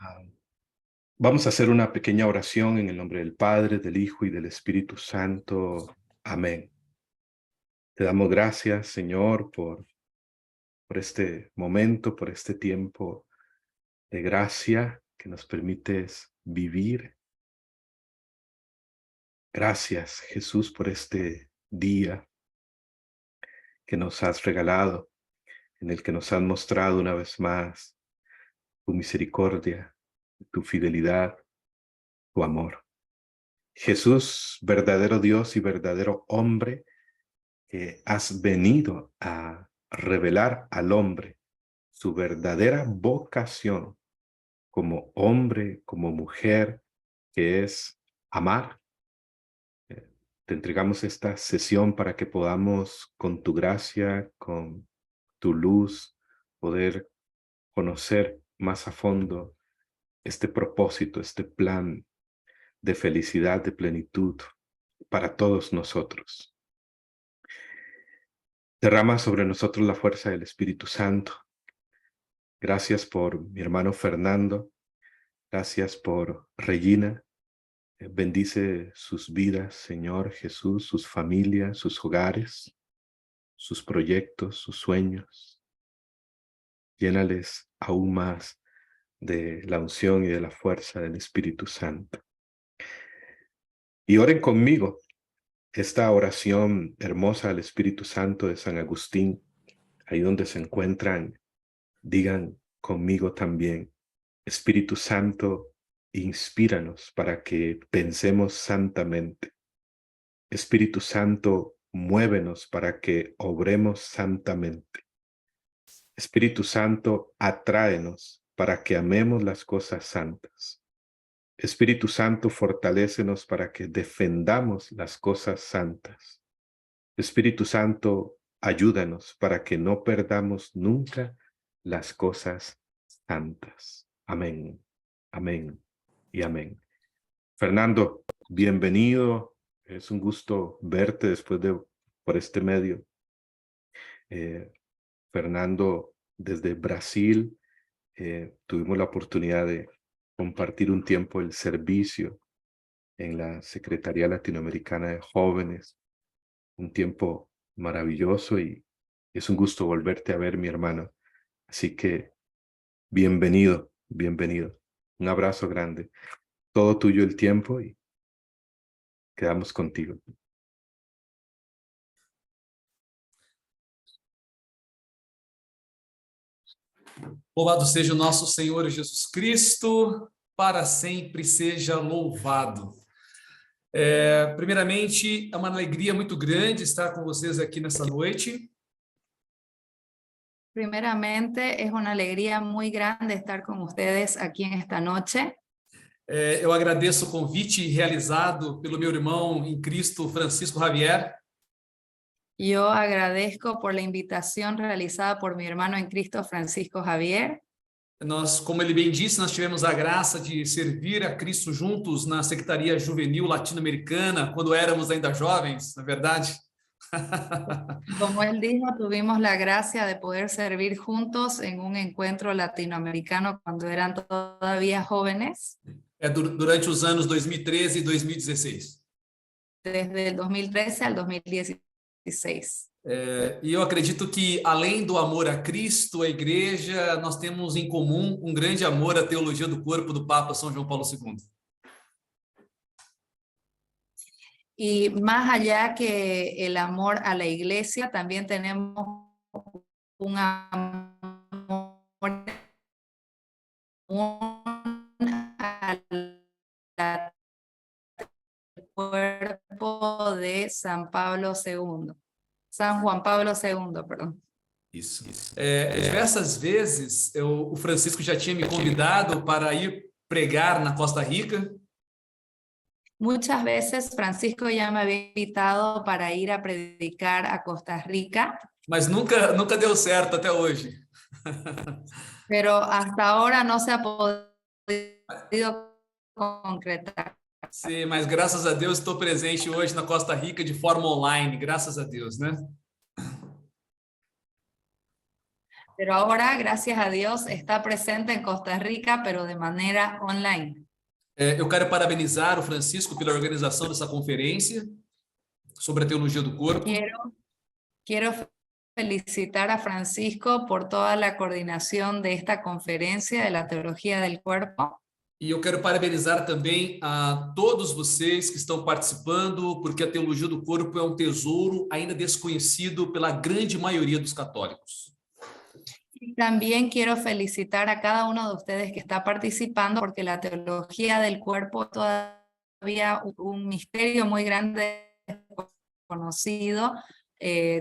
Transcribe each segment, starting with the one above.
Ah, Vamos a hacer una pequeña oración en el nombre del Padre, del Hijo y del Espíritu Santo. Amén. Te damos gracias, Señor, por este momento, por este tiempo de gracia que nos permites vivir. Gracias, Jesús, por este día que nos has regalado, en el que nos has mostrado una vez más tu misericordia, tu fidelidad, tu amor. Jesús, verdadero Dios y verdadero hombre, que has venido a revelar al hombre su verdadera vocación como hombre, como mujer, que es amar. Te entregamos esta sesión para que podamos, con tu gracia, con tu luz, poder conocer más a fondo este propósito, este plan de felicidad, de plenitud para todos nosotros. Derrama sobre nosotros la fuerza del Espíritu Santo. Gracias por mi hermano Fernando. Gracias por Regina. Bendice sus vidas, Señor Jesús, sus familias, sus hogares, sus proyectos, sus sueños. Llénales aún más de la unción y de la fuerza del Espíritu Santo. Y oren conmigo esta oración hermosa al Espíritu Santo de San Agustín. Ahí donde se encuentran, digan conmigo también: Espíritu Santo, inspíranos para que pensemos santamente. Espíritu Santo, muévenos para que obremos santamente. Espíritu Santo, atráenos para que amemos las cosas santas. Espíritu Santo, fortalécenos para que defendamos las cosas santas. Espíritu Santo, ayúdanos para que no perdamos nunca las cosas santas. Amén, amén y amén. Fernando, bienvenido. Es un gusto verte por este medio. Fernando, desde Brasil, tuvimos la oportunidad de compartir un tiempo el servicio en la Secretaría Latinoamericana de Jóvenes. Un tiempo maravilloso y es un gusto volverte a ver, mi hermano. Así que bienvenido, bienvenido. Un abrazo grande. Todo tuyo el tiempo y quedamos contigo. Louvado seja o nosso Senhor Jesus Cristo, para sempre seja louvado. Primeiramente, é uma alegria muito grande estar com vocês aqui nessa noite. Primeramente, es una alegría muy grande estar con ustedes aquí en esta noche. Eu agradeço o convite realizado pelo meu irmão em Cristo, Francisco Javier. Yo agradezco por la invitación realizada por mi hermano en Cristo, Francisco Javier. Nós, como ele bem disse, nós tivemos a graça de servir a Cristo juntos na Secretaria Juvenil Latino-Americana, quando éramos ainda jovens, na verdade. Como él dijo, tuvimos la gracia de poder servir juntos en un encuentro latinoamericano cuando eran todavía jóvenes. Durante os anos 2013 e 2016. Desde el 2013 al 2016. E eu acredito que, além do amor a Cristo, a igreja, nós temos em comum um grande amor à teologia do corpo do Papa São João Paulo II. Y más allá que el amor a la iglesia, también tenemos un amor al cuerpo de San Pablo II. San Juan Pablo II, perdão. Isso. Diversas vezes o Francisco já tinha me convidado para ir pregar na Costa Rica. Muchas veces Francisco ya me había invitado para ir a predicar a Costa Rica. Mas nunca deu certo até hoje. Pero hasta ahora no se ha podido concretar. Sim, mas graças a Deus estou presente hoje na Costa Rica de forma online, graças a Deus, né? pero ahora, gracias a Dios, está presente en Costa Rica, pero de manera online. Eu quero parabenizar o Francisco pela organização dessa conferência sobre a teologia do corpo. Quiero felicitar a Francisco por toda la coordinación de esta conferencia de la teología del cuerpo. E eu quero parabenizar também a todos vocês que estão participando, porque a teologia do corpo é um tesouro ainda desconhecido pela grande maioria dos católicos. Y también quiero felicitar a cada uno de ustedes que está participando, porque la teología del cuerpo es todavía un misterio muy grande conocido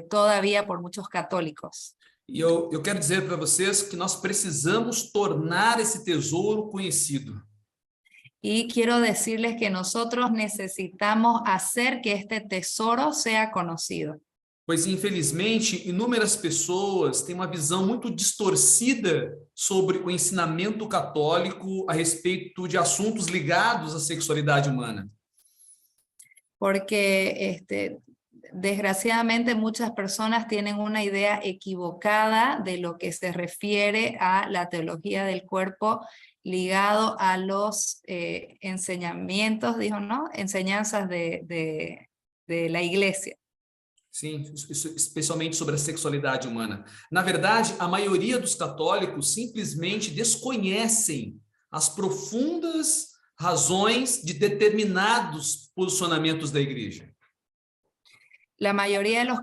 todavía por muchos católicos. E eu quero dizer para vocês que nós precisamos tornar esse tesouro conhecido. Y quiero decirles que nosotros necesitamos hacer que este tesoro sea conocido. Pois, infelizmente, inúmeras pessoas têm uma visão muito distorcida sobre o ensinamento católico a respeito de assuntos ligados à sexualidade humana. Porque desgraciadamente muchas personas tienen una idea equivocada de lo que se refiere a la teología del cuerpo ligado a los enseñamientos, dijo, ¿no? Enseñanzas de la iglesia. Sim, especialmente sobre a sexualidade humana. Na verdade, a maioria dos católicos simplesmente desconhecem as profundas razões de determinados posicionamentos da igreja. La mayoría de los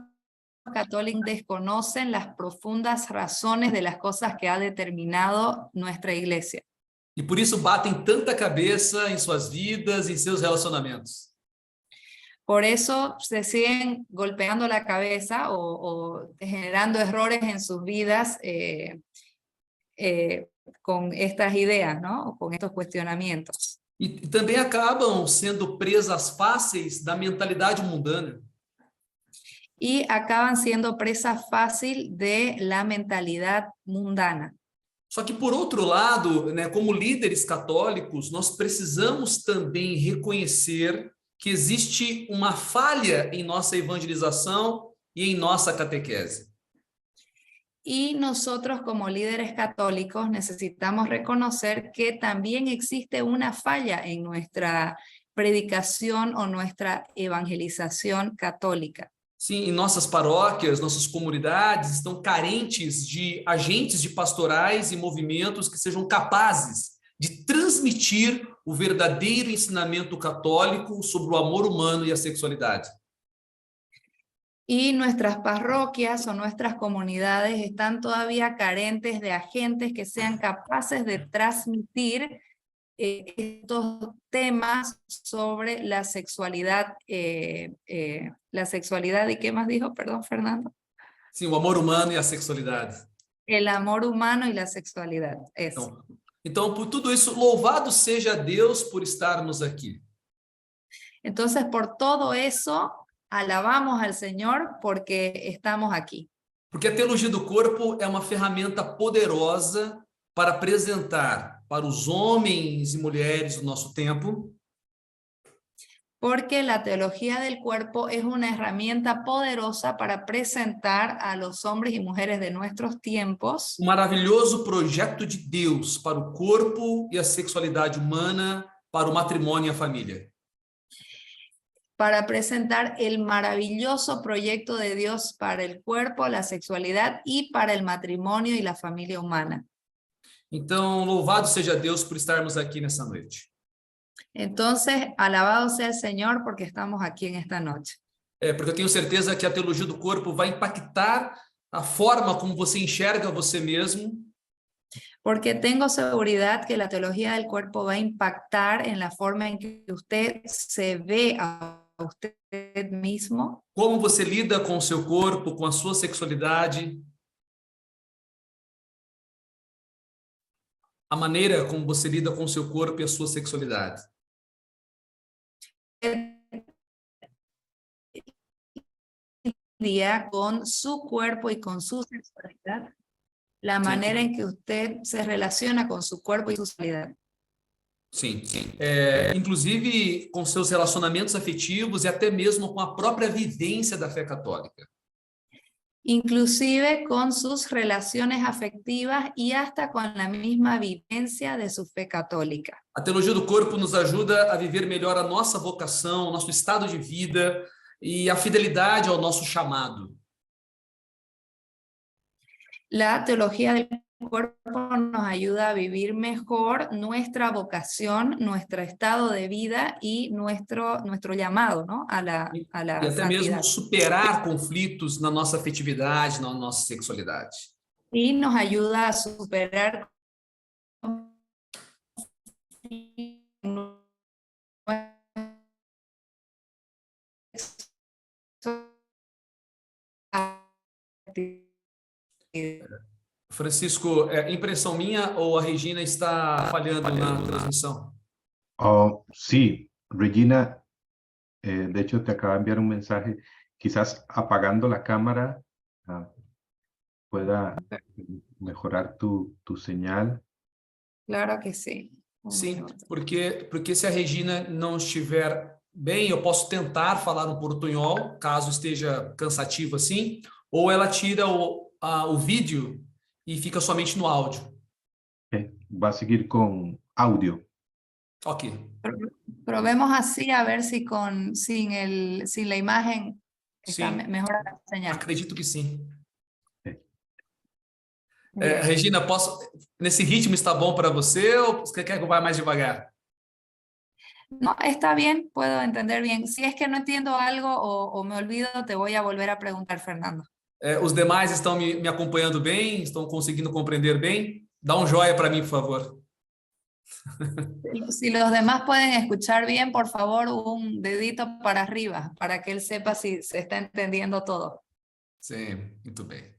católicos desconocen las profundas razones de las cosas que ha determinado nuestra iglesia. E por isso batem tanta cabeça em suas vidas, em seus relacionamentos. Por eso se siguen golpeando la cabeza o generando errores en sus vidas con estas ideas, ¿no? Con estos cuestionamientos. E também acabam sendo presas fáceis da mentalidade mundana. Y acaban siendo presa fácil de la mentalidad mundana. Só que, por outro lado, né, como líderes católicos, nós precisamos também reconhecer que existe uma falha em nossa evangelização e em nossa catequese. Y nosotros como líderes católicos necesitamos reconocer que también existe una falla en nuestra predicación o nuestra evangelización católica. Sim, em nossas paróquias, nossas comunidades estão carentes de agentes de pastorais e movimentos que sejam capazes de transmitir o verdadeiro ensinamento católico sobre o amor humano e a sexualidade. Y nuestras parroquias o nuestras comunidades están todavía carentes de agentes que sean capaces de transmitir estos temas sobre la sexualidad. La sexualidad, ¿y qué más dijo? Perdón, Fernando. Sim, o amor humano e a sexualidade. El amor humano y la sexualidad. Eso. Então, por tudo isso, louvado seja Deus por estarmos aqui. Entonces, por todo eso, alabamos al Señor porque estamos aquí. Porque a teologia do corpo é uma ferramenta poderosa para apresentar para os homens e mulheres do nosso tempo porque la teología del cuerpo es una herramienta poderosa para presentar a los hombres y mujeres de nuestros tiempos maravilhoso projeto de Deus para o corpo e a sexualidade humana, para o matrimônio e a família. Para presentar el maravilloso proyecto de Dios para el cuerpo, la sexualidad y para el matrimonio y la familia humana. Então, louvado seja Deus por estarmos aqui nessa noite. Entonces, alabado sea el Señor porque estamos aquí en esta noche. Porque eu tenho certeza que a teologia do corpo vai impactar a forma como você enxerga você mesmo. Porque tengo seguridad que la teología del cuerpo va a impactar en la forma en que usted se ve a usted mismo. Como você lida com o seu corpo, com a sua sexualidade. A maneira como você lida com o seu corpo e a sua sexualidade. Día con su cuerpo y con su sexualidad, la manera en que usted se relaciona con su cuerpo y su sexualidad. Sim, inclusive com seus relacionamentos afetivos e até mesmo com a própria vivência da fé católica. inclusive con sus relaciones afectivas y hasta con la misma vivencia de su fe católica. A teologia do corpo nos ajuda a viver melhor a nossa vocação, o nosso estado de vida e a fidelidade ao nosso chamado. La teología del cuerpo nos ayuda a vivir mejor nuestra vocación, nuestro estado de vida y nuestro llamado, ¿no? a la E até mesmo santidad. superar conflitos na nossa afetividade, na nossa sexualidade. Y nos ayuda a superar Francisco, é impressão minha ou a Regina está falhando na transmissão? Oh, sí, Regina, de hecho te acaba de enviar un mensaje, quizás apagando la cámara pueda mejorar tu señal. Claro que sí. Sim, porque se a Regina não estiver bem, eu posso tentar falar um portunhol, caso esteja cansativo assim, ou ela tira o vídeo e fica somente no áudio. Va a seguir con audio. Ok. Probemos así a ver si sin la imagen está Sim, mejor la señal. acredito que sim. Bien. Regina, nesse ritmo está bom para você ou você quer que eu vá mais devagar? No, está bien, puedo entender bien. Si es que no entiendo algo o me olvido, te voy a volver a preguntar, Fernando. Os demais estão me acompanhando bem? Estão conseguindo compreender bem? Dá um joia para mim, por favor. Si los demás pueden escuchar bien, por favor, un dedito para arriba, para que él sepa si se está entendiendo todo. Sim, muito bem.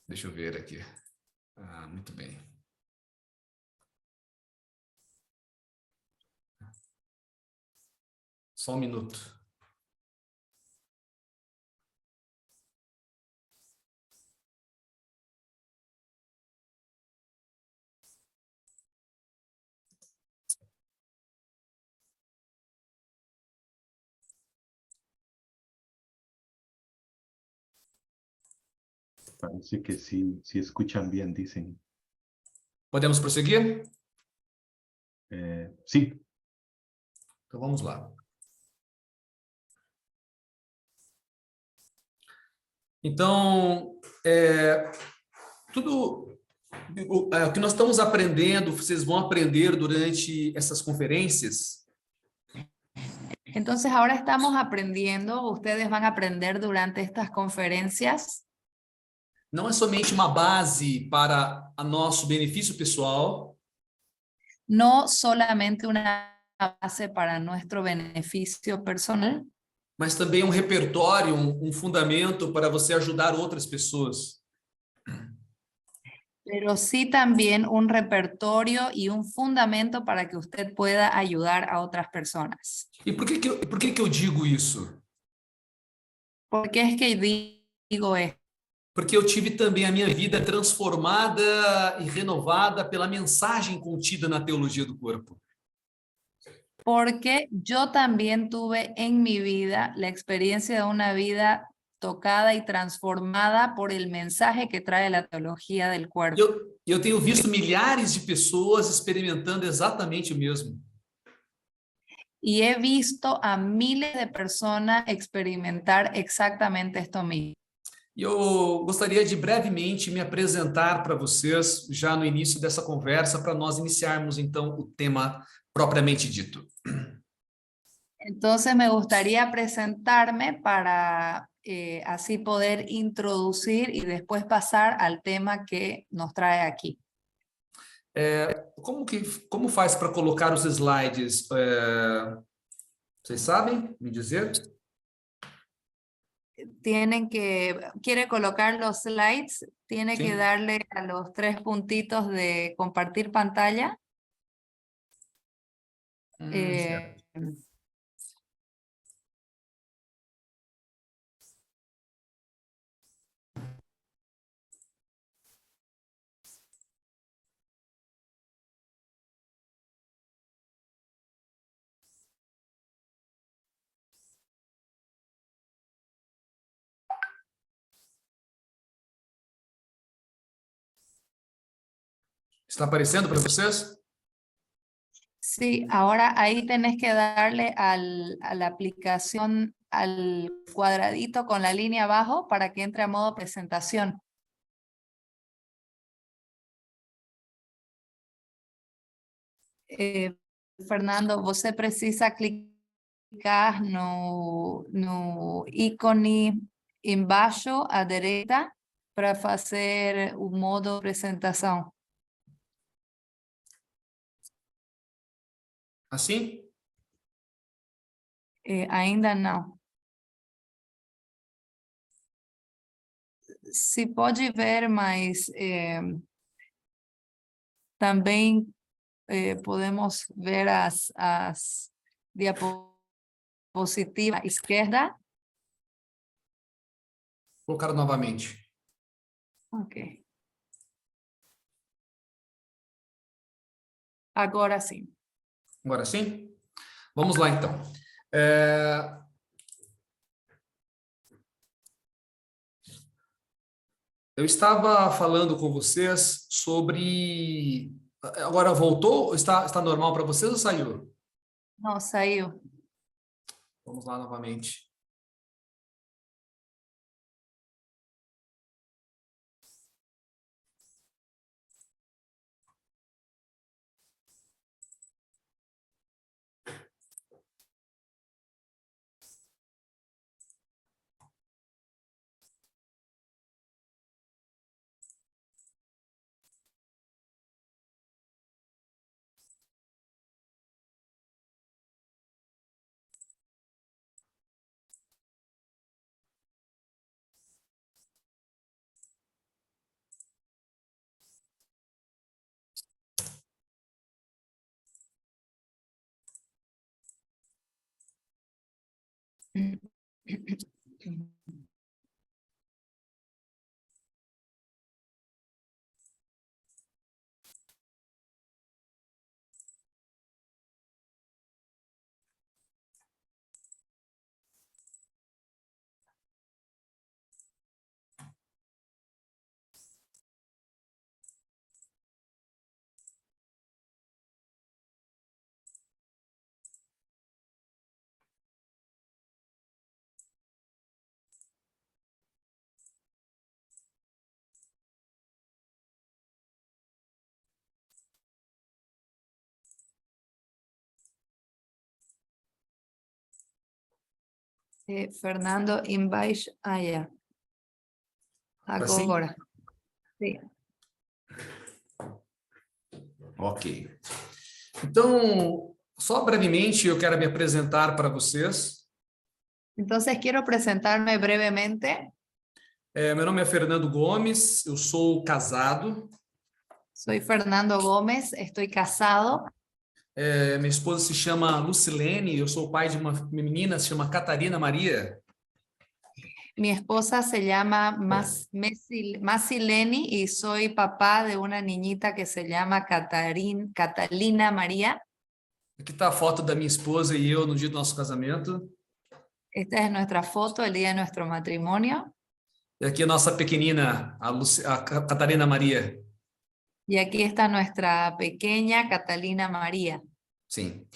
Deixa eu ver aqui. Muito bem. Só um minuto. Parece que sí escuchan bien, dicen. Podemos prosseguir? Sí. Então vamos lá. Então, tudo o que nós estamos aprendendo, vocês vão aprender durante essas conferências. Entonces ahora estamos aprendiendo, ustedes van a aprender durante estas conferencias. Não é somente uma base para o nosso benefício pessoal, No solamente una base para nuestro beneficio personal, mas também um repertório, um fundamento para você ajudar outras pessoas. pero sí también un repertorio y un fundamento para que usted pueda ayudar a otras personas. E por que eu digo isso? ¿Por qué es que digo esto? Porque eu tive também a minha vida transformada e renovada pela mensagem contida na teologia do corpo. Porque yo también tuve en mi vida la experiencia de una vida tocada y transformada por el mensaje que trae la teología del cuerpo. Eu tenho visto milhares de pessoas experimentando exatamente o mesmo. Y he visto a miles de personas experimentar exactamente esto mismo. E eu gostaria de brevemente me apresentar para vocês já no início dessa conversa, para nós iniciarmos então o tema propriamente dito. Entonces me gustaría presentarme para así poder introducir y después pasar al tema que nos trae aquí. Como faz para colocar os slides? Vocês sabem me dizer? Quiere colocar los slides, tiene Sí. que darle a los 3 puntitos de compartir pantalla. Certo. Está aparecendo para vocês? Sí, ahora ahí tenés que darle a la aplicación, al cuadradito con la línea abajo para que entre a modo presentación. Fernando, você precisa clicar no ícone embaixo à direita para fazer o modo apresentação. Assim? Ainda não. Se pode ver, mas também podemos ver as diapositivas à esquerda. Vou colocar novamente. Ok. Agora sim. Agora sim? Vamos lá, então. Eu estava falando com vocês sobre... Agora voltou? Está normal para vocês ou saiu? Não, saiu. Vamos lá novamente. Fernando, embaixo. Já. Agora. Sim. Ok. Então, só brevemente eu quero me apresentar para vocês. Entonces quiero presentarme brevemente. Meu nome é Fernando Gomes, eu sou casado. Soy Fernando Gómez, estoy casado. Minha esposa se chama Lucilene, eu sou o pai de uma menina, se chama Catarina Maria. Mi esposa se llama Macileni y soy papá de una niñita que se llama Catalina María. Aqui está a foto da minha esposa e eu no dia do nosso casamento. Esta es nuestra foto el día de nuestro matrimonio. E aqui a nossa pequenina, a Catarina Maria. Y aquí está nuestra pequeña Catalina María. Sim.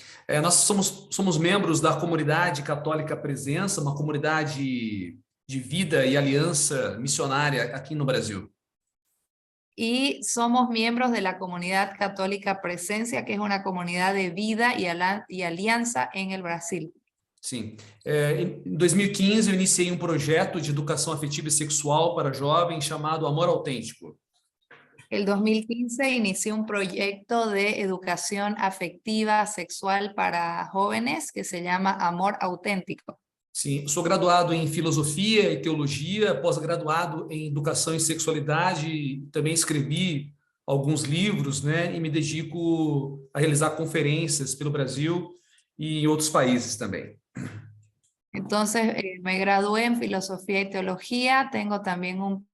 Nós somos membros da comunidade católica Presença, uma comunidade de vida e aliança missionária aqui no Brasil. Y somos miembros de la comunidad católica Presencia, que es una comunidad de vida y alianza en el Brasil. Sim. Em 2015, eu iniciei projeto de educação afetiva e sexual para jovens chamado Amor Autêntico. El 2015 inicié un proyecto de educación afectiva sexual para jóvenes que se llama Amor Auténtico. Sim, sou graduado em filosofia e teologia, pós-graduado em educação e sexualidade, também escrevi alguns livros, né, e me dedico a realizar conferências pelo Brasil e em outros países também. Entonces, me gradué en filosofía y teología, tengo también un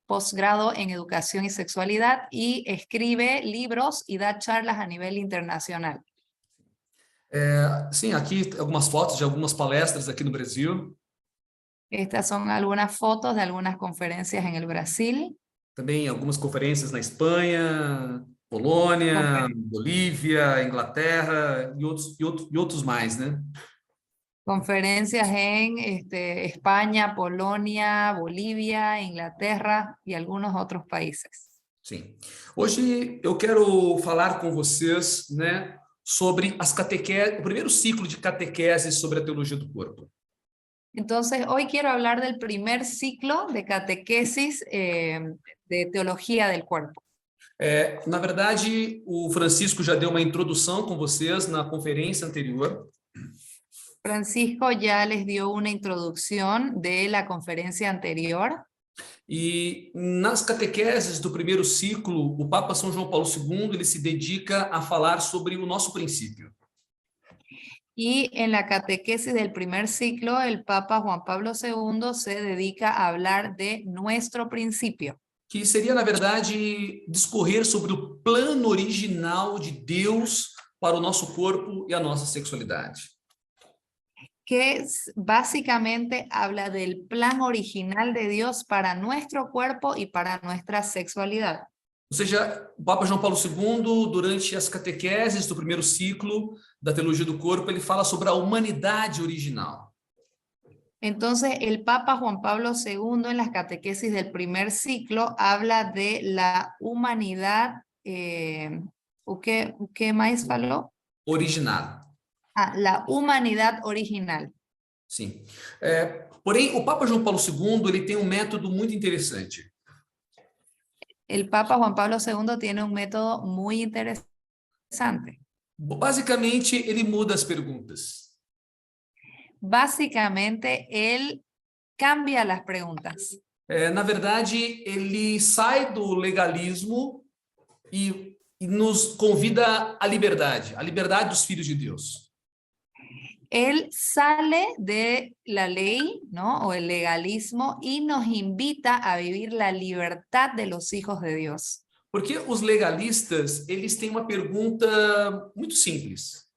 posgrado en educación y sexualidad y escribe libros y da charlas a nivel internacional. Sim, aqui algumas fotos de algumas palestras aqui no Brasil. Estas son algunas fotos de algunas conferencias en el Brasil. Também algumas conferências na Espanha, Polônia, Bolívia, Inglaterra e outros mais, né? Conferencias en España, Polonia, Bolivia, Inglaterra y algunos otros países. Sim. Hoje eu quero falar com vocês, né, sobre as catequeses, o primeiro ciclo de catequeses sobre a teologia do corpo. Entonces, hoy quiero hablar del primer ciclo de catequesis de teología del cuerpo. Na verdade, o Francisco já deu uma introdução com vocês na conferência anterior. Francisco ya les dio una introducción de la conferencia anterior. E nas catequeses do primeiro ciclo, o Papa São João Paulo II ele se dedica a falar sobre o nosso princípio. Y en la catequesis del primer ciclo, el Papa Juan Pablo II se dedica a hablar de nuestro principio. Que seria, na verdade, discorrer sobre o plano original de Deus para o nosso corpo e a nossa sexualidade. Que básicamente habla del plan original de Dios para nuestro cuerpo y para nuestra sexualidad. Ou seja, o Papa João Paulo II, durante as catequeses do primeiro ciclo da teologia do corpo, ele fala sobre a humanidade original. Entonces, el Papa Juan Pablo II en las catequesis del primer ciclo habla de la humanidad, ¿qué más faló? Original. La humanidad original. Sim. Porém, o Papa João Paulo II ele tem um método muito interessante. El Papa Juan Pablo II tiene un método muy interesante. Basicamente, ele muda as perguntas. Básicamente, él cambia las preguntas. Na verdade, ele sai do legalismo e nos convida à liberdade dos filhos de Deus. Él sale de la ley, ¿no? O el legalismo y nos invita a vivir la libertad de los hijos de Dios. Porque os legalistas, eles têm uma pergunta muito simples.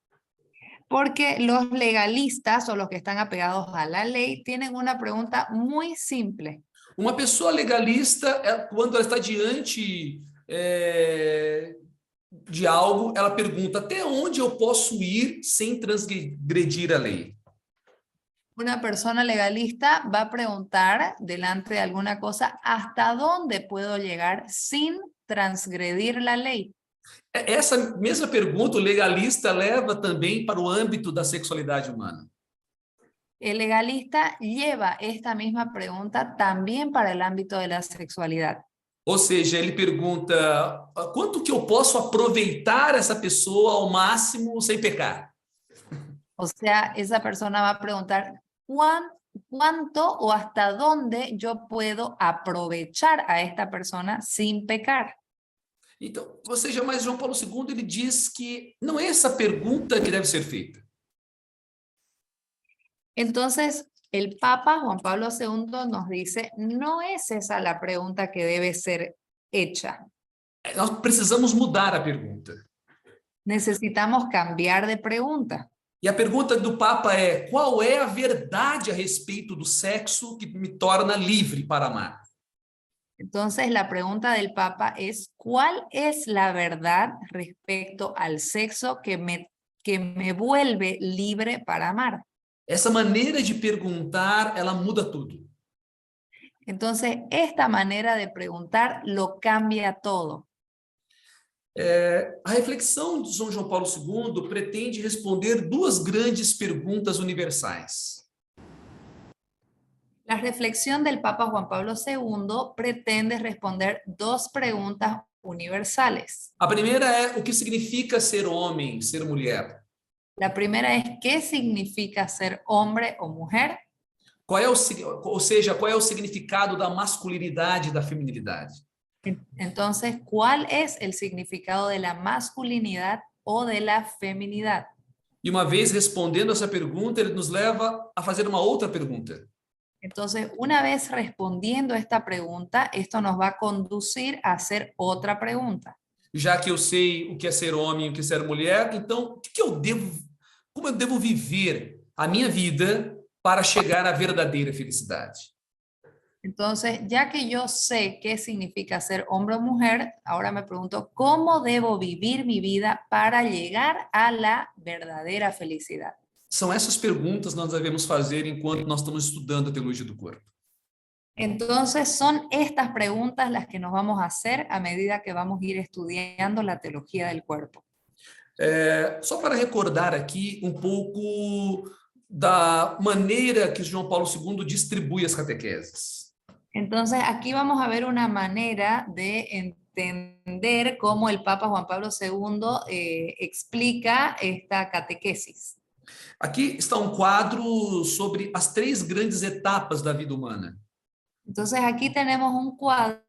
Porque los legalistas o los que están apegados a la ley tienen una pregunta muy simple. Uma pessoa legalista, quando ela está diante de algo, ela pergunta até onde eu posso ir sem transgredir a lei. Una persona legalista va a preguntar delante de alguna cosa, ¿hasta dónde puedo llegar sin transgredir la ley? Essa mesma pergunta o legalista leva também para o âmbito da sexualidade humana. El legalista lleva esta misma pregunta también para el ámbito de la sexualidad. Ou seja, ele pergunta quanto que eu posso aproveitar essa pessoa ao máximo sem pecar? O sea, esa persona va a preguntar cuánto o hasta dónde yo puedo aprovechar a esta persona sin pecar. Então, ou seja, mas João Paulo II ele diz que não é essa pergunta que deve ser feita. Entonces, el Papa Juan Pablo II nos dice, no es esa la pregunta que debe ser hecha. Nós precisamos mudar a pergunta. Necesitamos cambiar de pregunta. E a pergunta do Papa é: qual é a verdade a respeito do sexo que me torna livre para amar? Entonces, la pregunta del Papa es, ¿cuál es la verdad respecto al sexo que me vuelve libre para amar? Essa maneira de perguntar, ela muda tudo. Entonces, esta manera de preguntar lo cambia todo. A reflexão de São João Paulo II pretende responder duas grandes perguntas universais. La reflexión del Papa Juan Pablo II pretende responder dos preguntas universales. A primeira é o que significa ser homem, ser mulher. La primera es, ¿qué significa ser hombre o mujer? Qual é o significado da masculinidade e da feminilidade? Entonces, ¿cuál es el significado de la masculinidad o de la feminidad? E uma vez respondendo essa pergunta, ele nos leva a fazer uma outra pergunta. Entonces, una vez respondiendo esta pregunta, esto nos va a conducir a hacer otra pregunta. Já que eu sei o que é ser homem e o que é ser mulher, então como eu devo viver a minha vida para chegar à verdadeira felicidade? Entonces, ya que yo sé qué significa ser hombre o mujer, ahora me pregunto, ¿cómo debo vivir mi vida para llegar a la verdadera felicidad? São essas perguntas que nós devemos fazer enquanto nós estamos estudando a teologia do corpo. Entonces, son estas preguntas las que nos vamos a hacer a medida que vamos a ir estudiando la teología del cuerpo. Só para recordar aqui um pouco da maneira que João Paulo II distribui as catequeses. Entonces, aquí vamos a ver una manera de entender cómo el Papa Juan Pablo II explica esta catequesis. Aqui está um quadro sobre as 3 grandes etapas da vida humana. Entonces, aquí tenemos un cuadro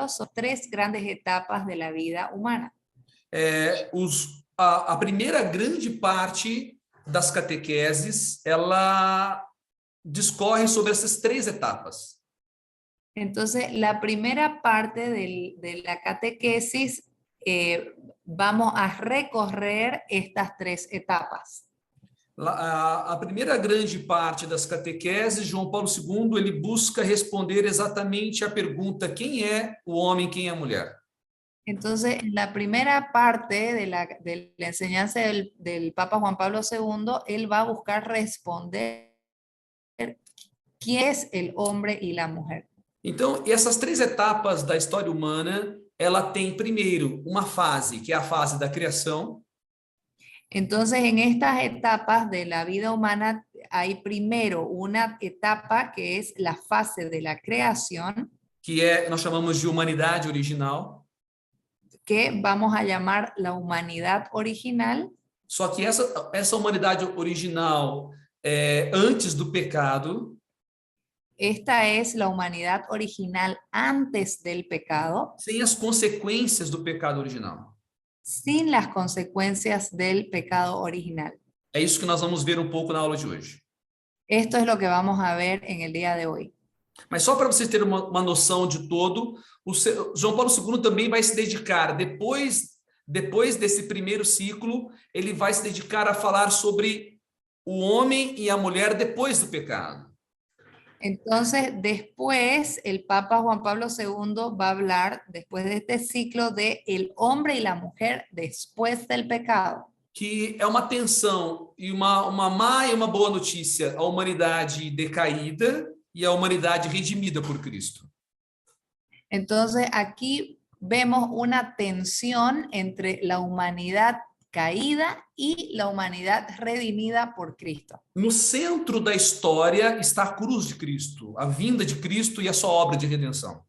sobre 3 grandes etapas de la vida humana. A primeira grande parte das catequeses, ela discorre sobre essas 3 etapas. Entonces, la primera parte de la catequesis, vamos a recorrer estas 3 etapas. A primeira grande parte das catequeses, João Paulo II, ele busca responder exatamente a pergunta: quem é o homem, quem é a mulher? Entonces, en la primera parte de la enseñanza del Papa Juan Pablo II, él va a buscar responder quién es el hombre y la mujer. Então, essas 3 etapas da história humana, ela tem primeiro uma fase, que é a fase da criação. Entonces, en estas etapas de la vida humana hay primero una etapa que es la fase de la creación, Que nós chamamos de humanidade original. que vamos a llamar la humanidad original. Só que essa humanidade original antes do pecado. Esta es la humanidad original antes del pecado. Sem as consequências do pecado original. Sin las consecuencias del pecado original. É isso que nós vamos ver um pouco na aula de hoje. Esto es lo que vamos a ver en el día de hoy. Mas só para vocês terem uma noção de todo, João Paulo II também vai se dedicar, depois desse primeiro ciclo, ele vai se dedicar a falar sobre o homem e a mulher depois do pecado. Entonces, después, el Papa Juan Pablo II va a hablar, después de este ciclo, de el hombre y la mujer después del pecado. Que é uma tensão e uma má e uma boa notícia, a humanidade decaída e a humanidade redimida por Cristo. Entonces, aquí vemos una tensión entre la humanidad caída y la humanidad redimida por Cristo. No centro da história está a cruz de Cristo, a vinda de Cristo e a sua obra de redenção.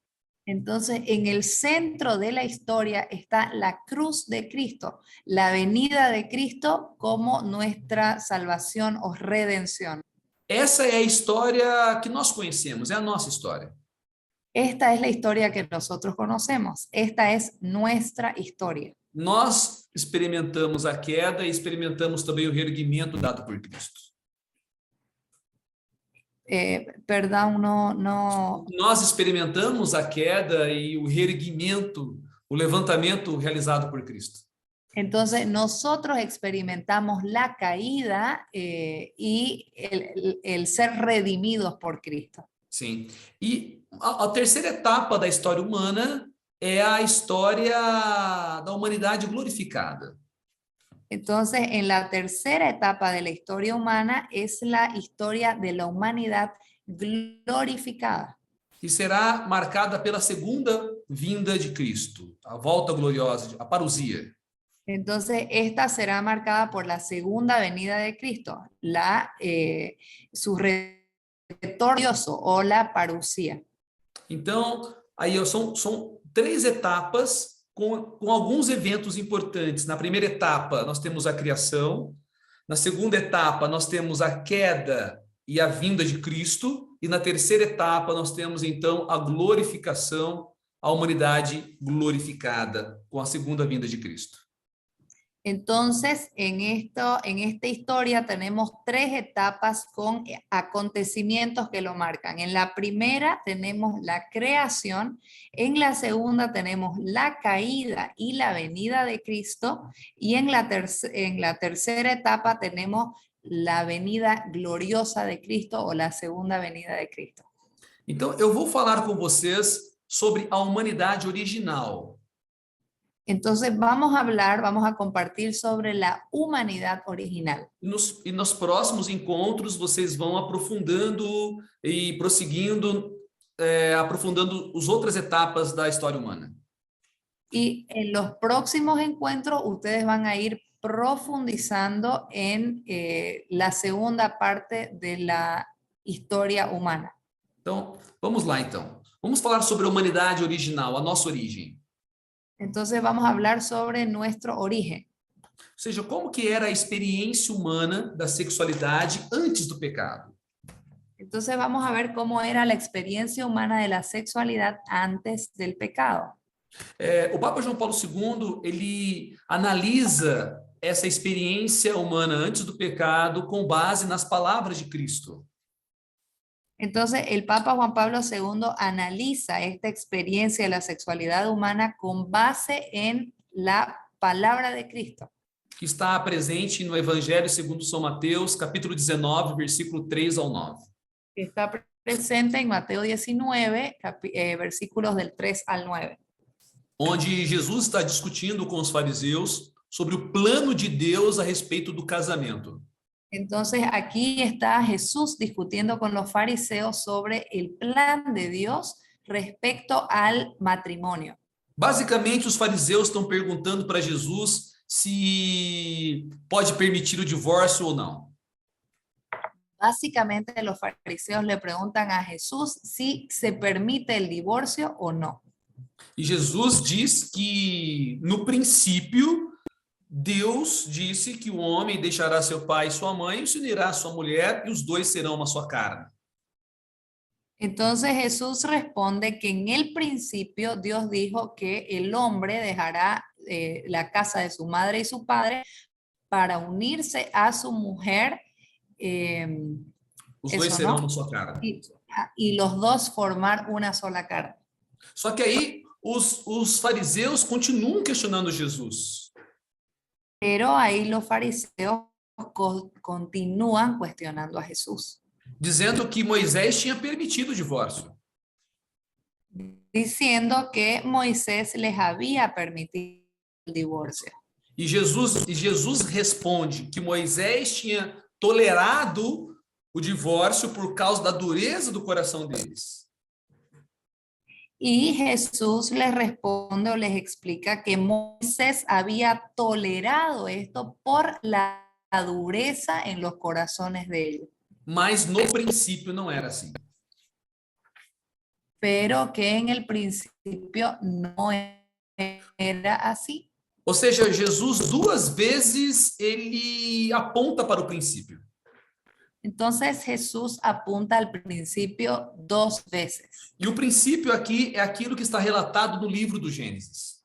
Entonces, en el centro de la historia está la cruz de Cristo, la venida de Cristo como nuestra salvación o redención. Essa é a história que nós conhecemos, é a nossa história. Esta es la historia que nosotros conocemos. Esta es nuestra historia. Nós experimentamos a queda e experimentamos também o reerguimento dado por Cristo. Perdão, não. Nós experimentamos a queda e o reerguimento, o levantamento realizado por Cristo. Entonces, nosotros experimentamos la caída y el ser redimidos por Cristo. Sim. E a terceira etapa da história humana é a história da humanidade glorificada. Entonces, en la tercera etapa de la historia humana es la historia de la humanidad glorificada. Que será marcada pela segunda vinda de Cristo, a volta gloriosa, a parousia. Entonces, esta será marcada por la segunda venida de Cristo, su retorno glorioso o la parousia. Então, aí são 3 etapas com alguns eventos importantes. Na primeira etapa, nós temos a criação. Na segunda etapa, nós temos a queda e a vinda de Cristo. E na terceira etapa, nós temos, então, a glorificação, a humanidade glorificada com a segunda vinda de Cristo. Entonces, en esta historia tenemos 3 etapas con acontecimientos que lo marcan. En la primera tenemos la creación, en la segunda tenemos la caída y la venida de Cristo, y en la tercera etapa tenemos la venida gloriosa de Cristo o la segunda venida de Cristo. Então, eu vou falar com vocês sobre a humanidade original. Entonces vamos a compartir sobre la humanidad original. E nos próximos encontros, vocês vão aprofundando e prosseguindo, aprofundando as outras etapas da história humana. Y en los próximos encuentros ustedes van a ir profundizando en la segunda parte de la historia humana. Então, vamos lá então. Vamos falar sobre a humanidade original, a nossa origem. Entonces vamos a hablar sobre nuestro origen. Ou seja, como que era a experiência humana da sexualidade antes do pecado. Entonces vamos a ver cómo era la experiencia humana de la sexualidad antes del pecado. O Papa João Paulo II, ele analisa essa experiência humana antes do pecado com base nas palavras de Cristo. Entonces, el Papa Juan Pablo II analiza esta experiencia de la sexualidad humana con base en la palabra de Cristo. Que está presente no Evangelho segundo São Mateus, capítulo 19, versículo 3 ao 9. Que está presente en Mateo 19, versículos del 3 al 9. Onde Jesus está discutindo com os fariseus sobre o plano de Deus a respeito do casamento. Entonces aquí está Jesús discutiendo con los fariseos sobre el plan de Dios respecto al matrimonio. Basicamente, os fariseus estão perguntando para Jesus se pode permitir o divórcio ou não. Básicamente los fariseos le preguntan a Jesús si se permite el divorcio o no. E Jesus diz que, no princípio, Deus disse que o homem deixará seu pai e sua mãe e se unirá a sua mulher e os dois serão uma só carne. Entonces Jesús responde que en el principio Dios dijo que el hombre dejará la casa de su madre y su padre para unirse a su mujer. Os dois serão uma só carne. Y los dos formar una sola carne. Só que aí os fariseus continuam questionando Jesus. Pero ahí los fariseos continúan cuestionando a Jesús. Dizendo que Moisés tinha permitido o divórcio. Diciendo que Moisés les había permitido el divorcio. E Jesus responde que Moisés tinha tolerado o divórcio por causa da dureza do coração deles. Y Jesús les responde o les explica que Moisés había tolerado esto por la dureza en los corazones de ellos. Mas no princípio não era assim. Pero que en el principio no era así. Ou seja, Jesus duas vezes ele aponta para o princípio. Entonces Jesús apunta al principio dos veces. E o princípio aqui é aquilo que está relatado no livro do Gênesis.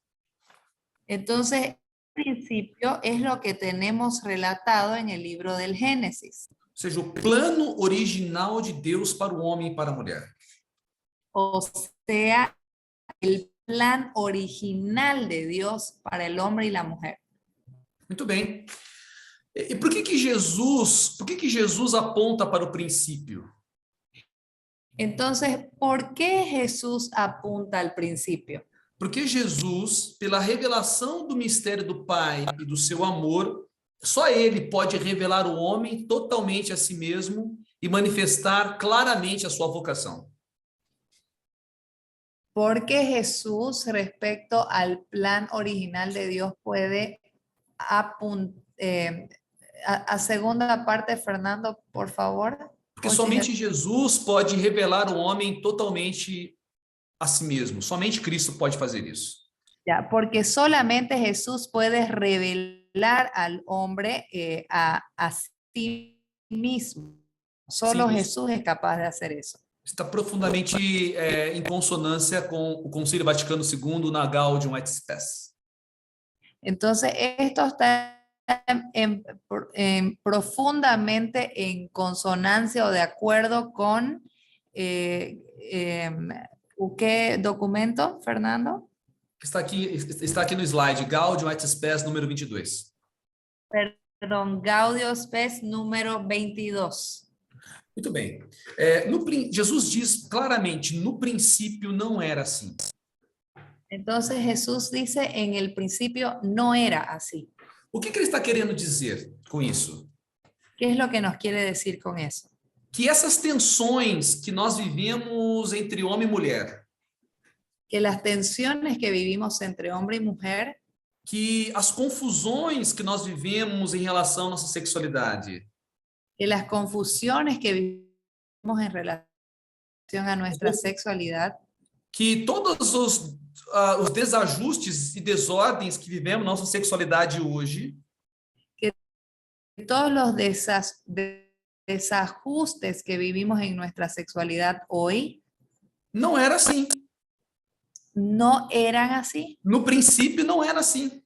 Entonces, el principio es lo que tenemos relatado en el libro del Génesis. Ou seja, o plano original de Deus para o homem e para a mulher. O sea, el plan original de Dios para el hombre y la mujer. Muito bem. E por que Jesus aponta para o princípio? Entonces, ¿por qué Jesús apunta al principio? Porque Jesus, pela revelação do mistério do Pai e do seu amor, só ele pode revelar o homem totalmente a si mesmo e manifestar claramente a sua vocação. Porque Jesús, respecto al plan original de Dios, puede apuntar. A segunda parte, Fernando, por favor. Porque somente Jesus pode revelar o homem totalmente a si mesmo. Somente Cristo pode fazer isso. Ya, porque solamente Jesús puede revelar al hombre a sí mismo. Solo Sim, Jesús es capaz de hacer eso. Está profundamente em consonância com o Concílio Vaticano II na Gaudium et Spes. Entonces, esto está profundamente en consonancia o de acuerdo con ¿qué documento, Fernando? Está aqui no slide, Gaudium et Spes número 22. Perdón, Gaudium Spes número 22. Muito bem. Jesus diz claramente, no princípio não era assim. Entonces Jesús dice, en el principio no era así. O que ele está querendo dizer com isso? ¿Qué es lo que nos quiere decir con eso? Que essas tensões que nós vivemos entre homem e mulher, Que las tensiones que vivimos entre hombre y mujer, que as confusões que nós vivemos em relação à nossa sexualidade, que las confusiones que vivimos en relación a nuestra sexualidad, que todos os desajustes e desordens que vivemos na nossa sexualidade hoje, todos los desajustes que vivimos en nuestra sexualidad hoy, não era assim. no eran así. No princípio não era assim.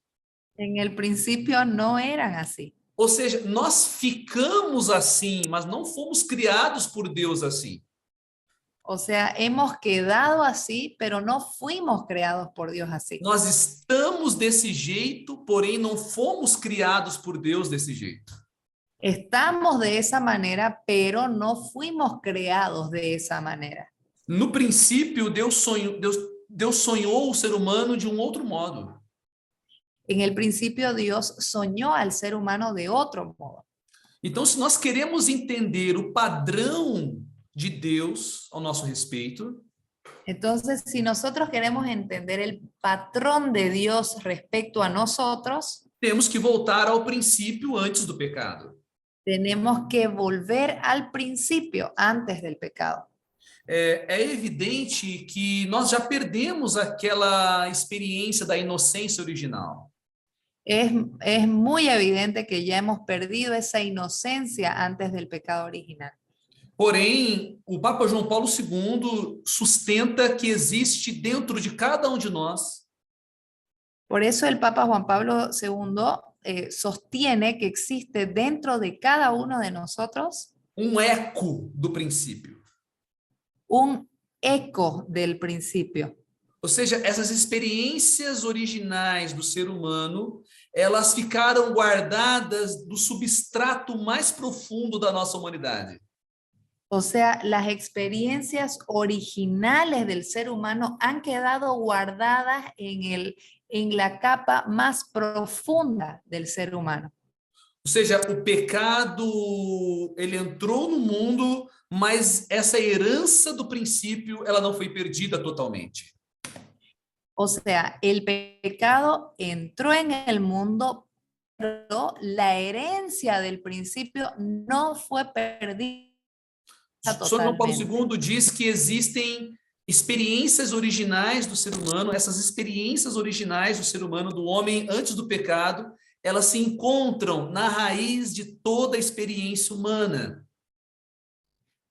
En el principio no eran así. Ou seja, nós ficamos assim, mas não fomos criados por Deus assim. O sea, hemos quedado así, pero no fuimos creados por Dios así. Nós estamos desse jeito, porém não fomos criados por Deus desse jeito. Estamos de esa manera, pero no fuimos creados de esa manera. No princípio, Deus sonhou o ser humano de um outro modo. En el principio Dios soñó al ser humano de otro modo. Então, se nós queremos entender o padrão de Deus ao nosso respeito, Entonces, si nosotros queremos entender el patrón de Dios respecto a nosotros, temos que voltar ao princípio antes do pecado. tenemos que volver al principio antes del pecado. É evidente que nós já perdemos aquela experiência da inocência original. Es muy evidente que ya hemos perdido esa inocencia antes del pecado original. Porém, o Papa João Paulo II sustenta que existe dentro de cada de nós Por eso el Papa Juan Pablo II sostiene que existe dentro de cada uno de nosotros eco do princípio. un eco del principio. Ou seja, essas experiências originais do ser humano, elas ficaram guardadas do substrato mais profundo da nossa humanidade. O sea, las experiencias originales del ser humano han quedado guardadas en la capa más profunda del ser humano. Ou seja, o pecado, ele entrou no mundo, mas essa herança do princípio, ela não foi perdida totalmente. O sea, el pecado entró en el mundo, pero la herencia del principio no fue perdida São João Paulo totalmente. II diz que existem experiências originais do ser humano, essas experiências originais do ser humano, do homem antes do pecado, elas se encontram na raiz de toda a experiência humana.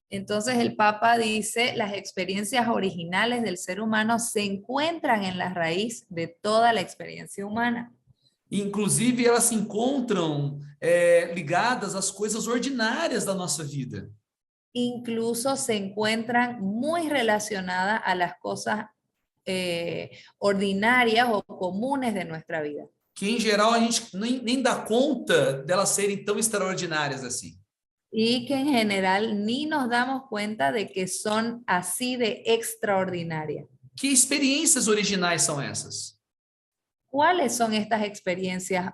Entonces el Papa dice, las experiencias originales del ser humano se encuentran en la raíz de toda la experiencia humana. Inclusive, elas se encontram ligadas às coisas ordinárias da nossa vida. Incluso se encuentran muy relacionadas a las cosas ordinarias o comunes de nuestra vida. Que, em geral, a gente nem dá conta delas serem tão extraordinárias assim. Y que en general ni nos damos cuenta de que son así de extraordinarias. Que experiências originais são essas? ¿Cuáles son estas experiencias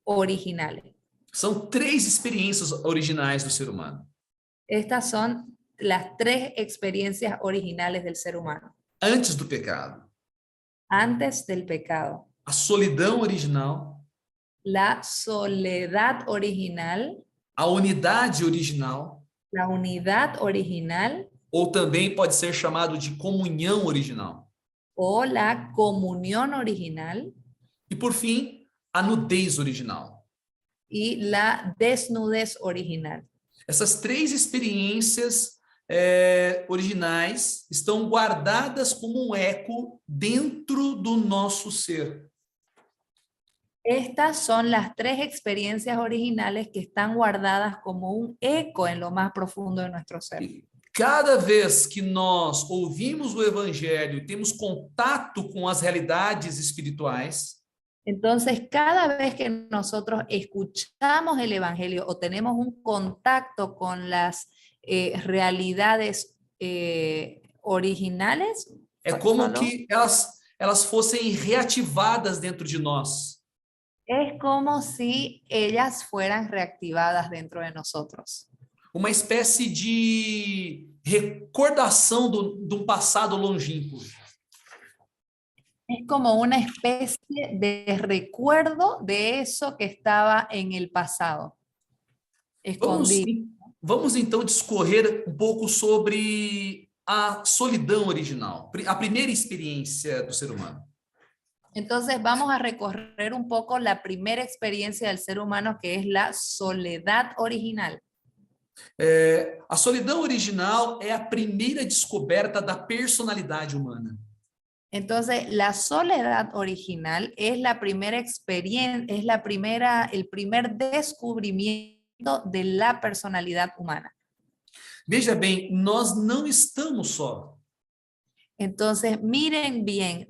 originales? São 3 experiências originais do ser humano. Estas son las 3 experiencias originales del ser humano. Antes do pecado. Antes del pecado. A solidão original. La soledad original. A unidade original. La unidad original. Ou também pode ser chamado de comunhão original. O la comunión original. E, por fim, a nudez original. Y la desnudez original. Essas 3 experiências originais estão guardadas como um eco dentro do nosso ser. Estas son las 3 experiencias originales que están guardadas como un eco en lo más profundo de nuestro ser. Cada vez que nós ouvimos o evangelho e temos contato com as realidades espirituais, entonces cada vez que nosotros escuchamos el evangelio o tenemos un contacto con las realidades originales. É como Solo. que elas fossem reativadas dentro de nós. Es como si ellas fueran reactivadas dentro de nosotros. Uma espécie de recordação de um passado longínquo. Es como una especie de recuerdo de eso que estaba en el pasado, escondido. Vamos então discorrer um pouco sobre a solidão original, a primeira experiência do ser humano. Entonces vamos a recorrer un poco la primera experiencia del ser humano, que es la soledad original. A solidão original é a primeira descoberta da personalidade humana. Entonces, la soledad original es la primera experiencia, es el primer descubrimiento de la personalidad humana. Veja bem, nós não estamos só. Entonces, miren bien,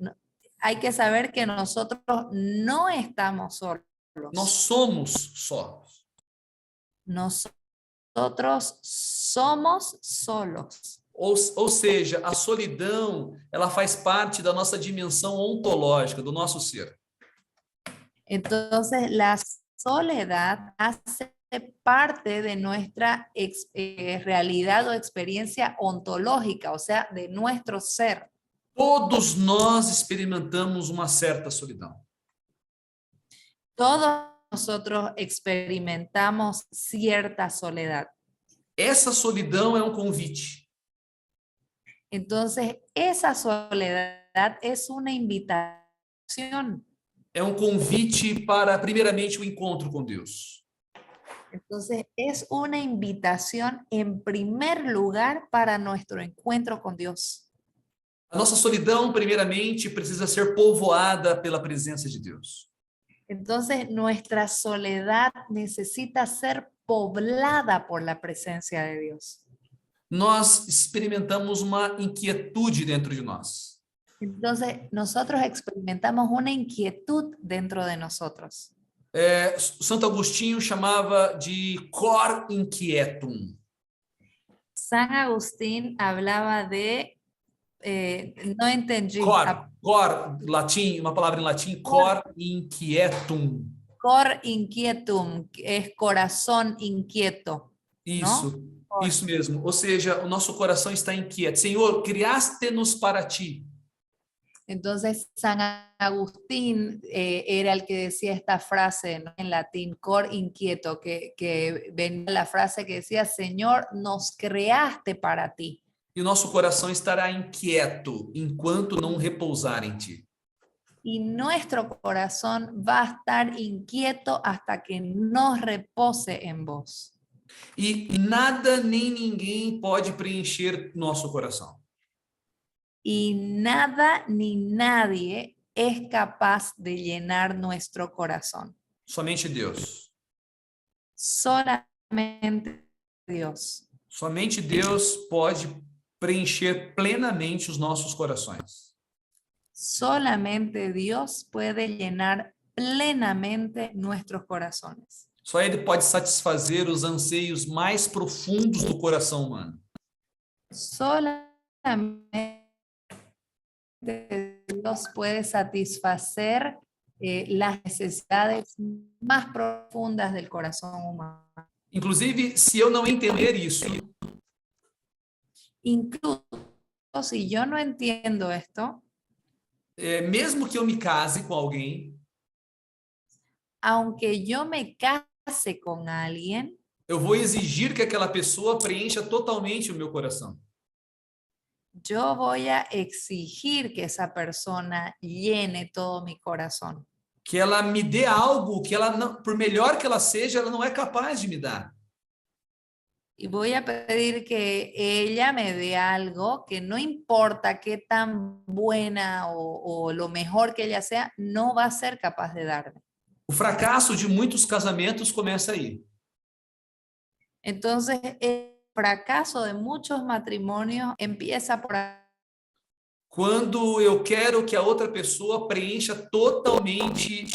hay que saber que nosotros no estamos solos. Nós somos só. Nosotros somos solos. Ou seja, a solidão, ela faz parte da nossa dimensão ontológica, do nosso ser. Entonces, la soledad hace parte de nuestra realidad o experiencia ontológica, o sea, de nuestro ser. Todos nós experimentamos uma certa solidão. Todos nosotros experimentamos cierta soledad. Essa solidão é um convite. Entonces, esa soledad es una invitación. É um convite para, primeiramente, o encontro com Deus. Entonces, es una invitación en primer lugar para nuestro encuentro con Dios. A nossa solidão, primeiramente, precisa ser povoada pela presença de Deus. Entonces, nuestra soledad necesita ser poblada por la presencia de Dios. Nós experimentamos uma inquietude dentro de nós. Entonces, nosotros experimentamos una inquietud dentro de nosotros. Santo Agostinho chamava de cor inquietum. San Agustín hablaba de, no entendí. Cor, latim, uma palavra em latim, cor inquietum. Cor inquietum, es corazón inquieto. Isso, ¿no? Isso mesmo. Ou seja, o nosso coração está inquieto. Senhor, criaste-nos para ti. Entonces, San Agustín era el que decía esta frase, ¿no? En latín, cor inquieto, que venía la frase que decía, Señor, nos creaste para ti. E o nosso coração estará inquieto enquanto não repousar em ti. Y nuestro corazón va a estar inquieto hasta que nos repose en vos. E nada nem ninguém pode preencher nosso coração. Y nada ni nadie es capaz de llenar nuestro corazón. Somente Deus. Solamente Dios. Somente Deus pode preencher plenamente os nossos corações. Solamente Dios puede llenar plenamente nuestros corazones. Só Ele pode satisfazer os anseios mais profundos do coração humano. Solamente Dios puede satisfacer las necesidades más profundas del corazón humano. Inclusive, se eu não entender isso, Incluso si yo no entiendo esto, mesmo que eu me case com alguém, aunque yo me case con alguien, eu vou exigir que aquela pessoa preencha totalmente o meu coração. yo voy a exigir que esa persona llene todo mi corazón. Que ela me dê algo que ela, não, por melhor que ela seja, ela não é capaz de me dar. Y voy a pedir que ella me dé algo que no importa qué tan buena o lo mejor que ella sea, no va a ser capaz de darme. O fracasso de muitos casamentos começa aí. Entonces, el fracaso de muchos matrimonios empieza por ahí. Quando eu quero que a outra pessoa preencha totalmente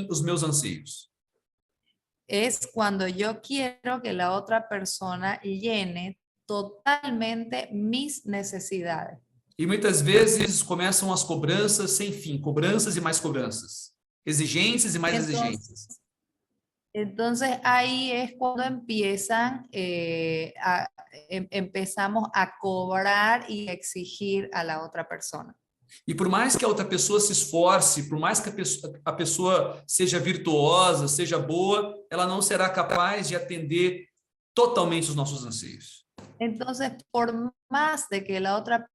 os meus anseios. Es cuando yo quiero que la otra persona llene totalmente mis necesidades. E muitas vezes começam as cobranças sem fim, cobranças e mais cobranças, exigências e mais exigências. Entonces ahí es cuando empezamos a cobrar y exigir a la otra persona. E por mais que a outra pessoa se esforce, por mais que a pessoa seja virtuosa, seja boa, ela não será capaz de atender totalmente os nossos anseios. Entonces, por más de que la otra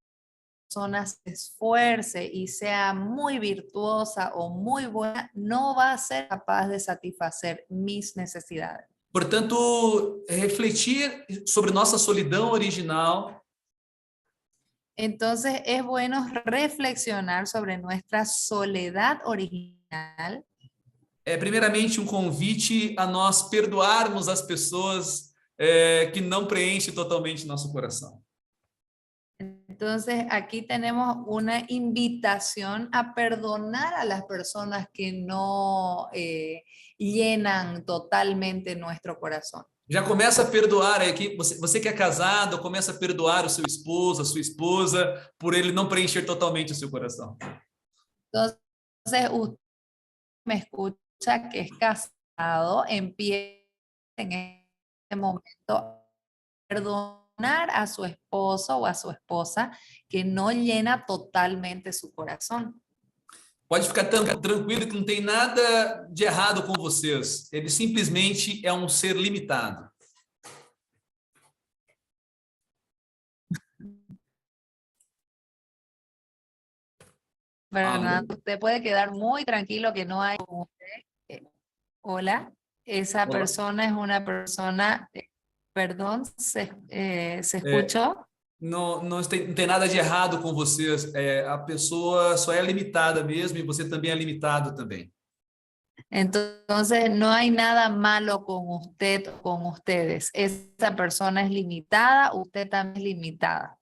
persona se esfuerce y sea muy virtuosa o muy buena, no va a ser capaz de satisfacer mis necesidades. Portanto, refletir sobre nossa solidão original. Entonces, es bueno reflexionar sobre nuestra soledad original. É primeiramente um convite a nós perdoarmos as pessoas que não preenchem totalmente nosso coração. Entonces, aquí tenemos una invitación a perdonar a las personas que no llenan totalmente nuestro corazón. Já começa a perdoar aqui, você que é casado, começa a perdoar o seu esposo, a sua esposa, por ele não preencher totalmente o seu coração. Entonces, usted me escucha que es casado, empieza en este momento a perdonar a su esposo o a su esposa que no llena totalmente su corazón. Pode ficar tranquilo que não tem nada de errado com vocês. Ele simplesmente é um ser limitado. Fernando, usted puede quedar muy tranquilo que no hay con usted. Hola, esa persona es una persona, perdón, ¿se escuchó? Não tem nada de errado com vocês. A pessoa só é limitada mesmo e você também é limitado também. Entonces, no hay nada malo con usted o con ustedes. Esa persona es limitada, usted también es limitada.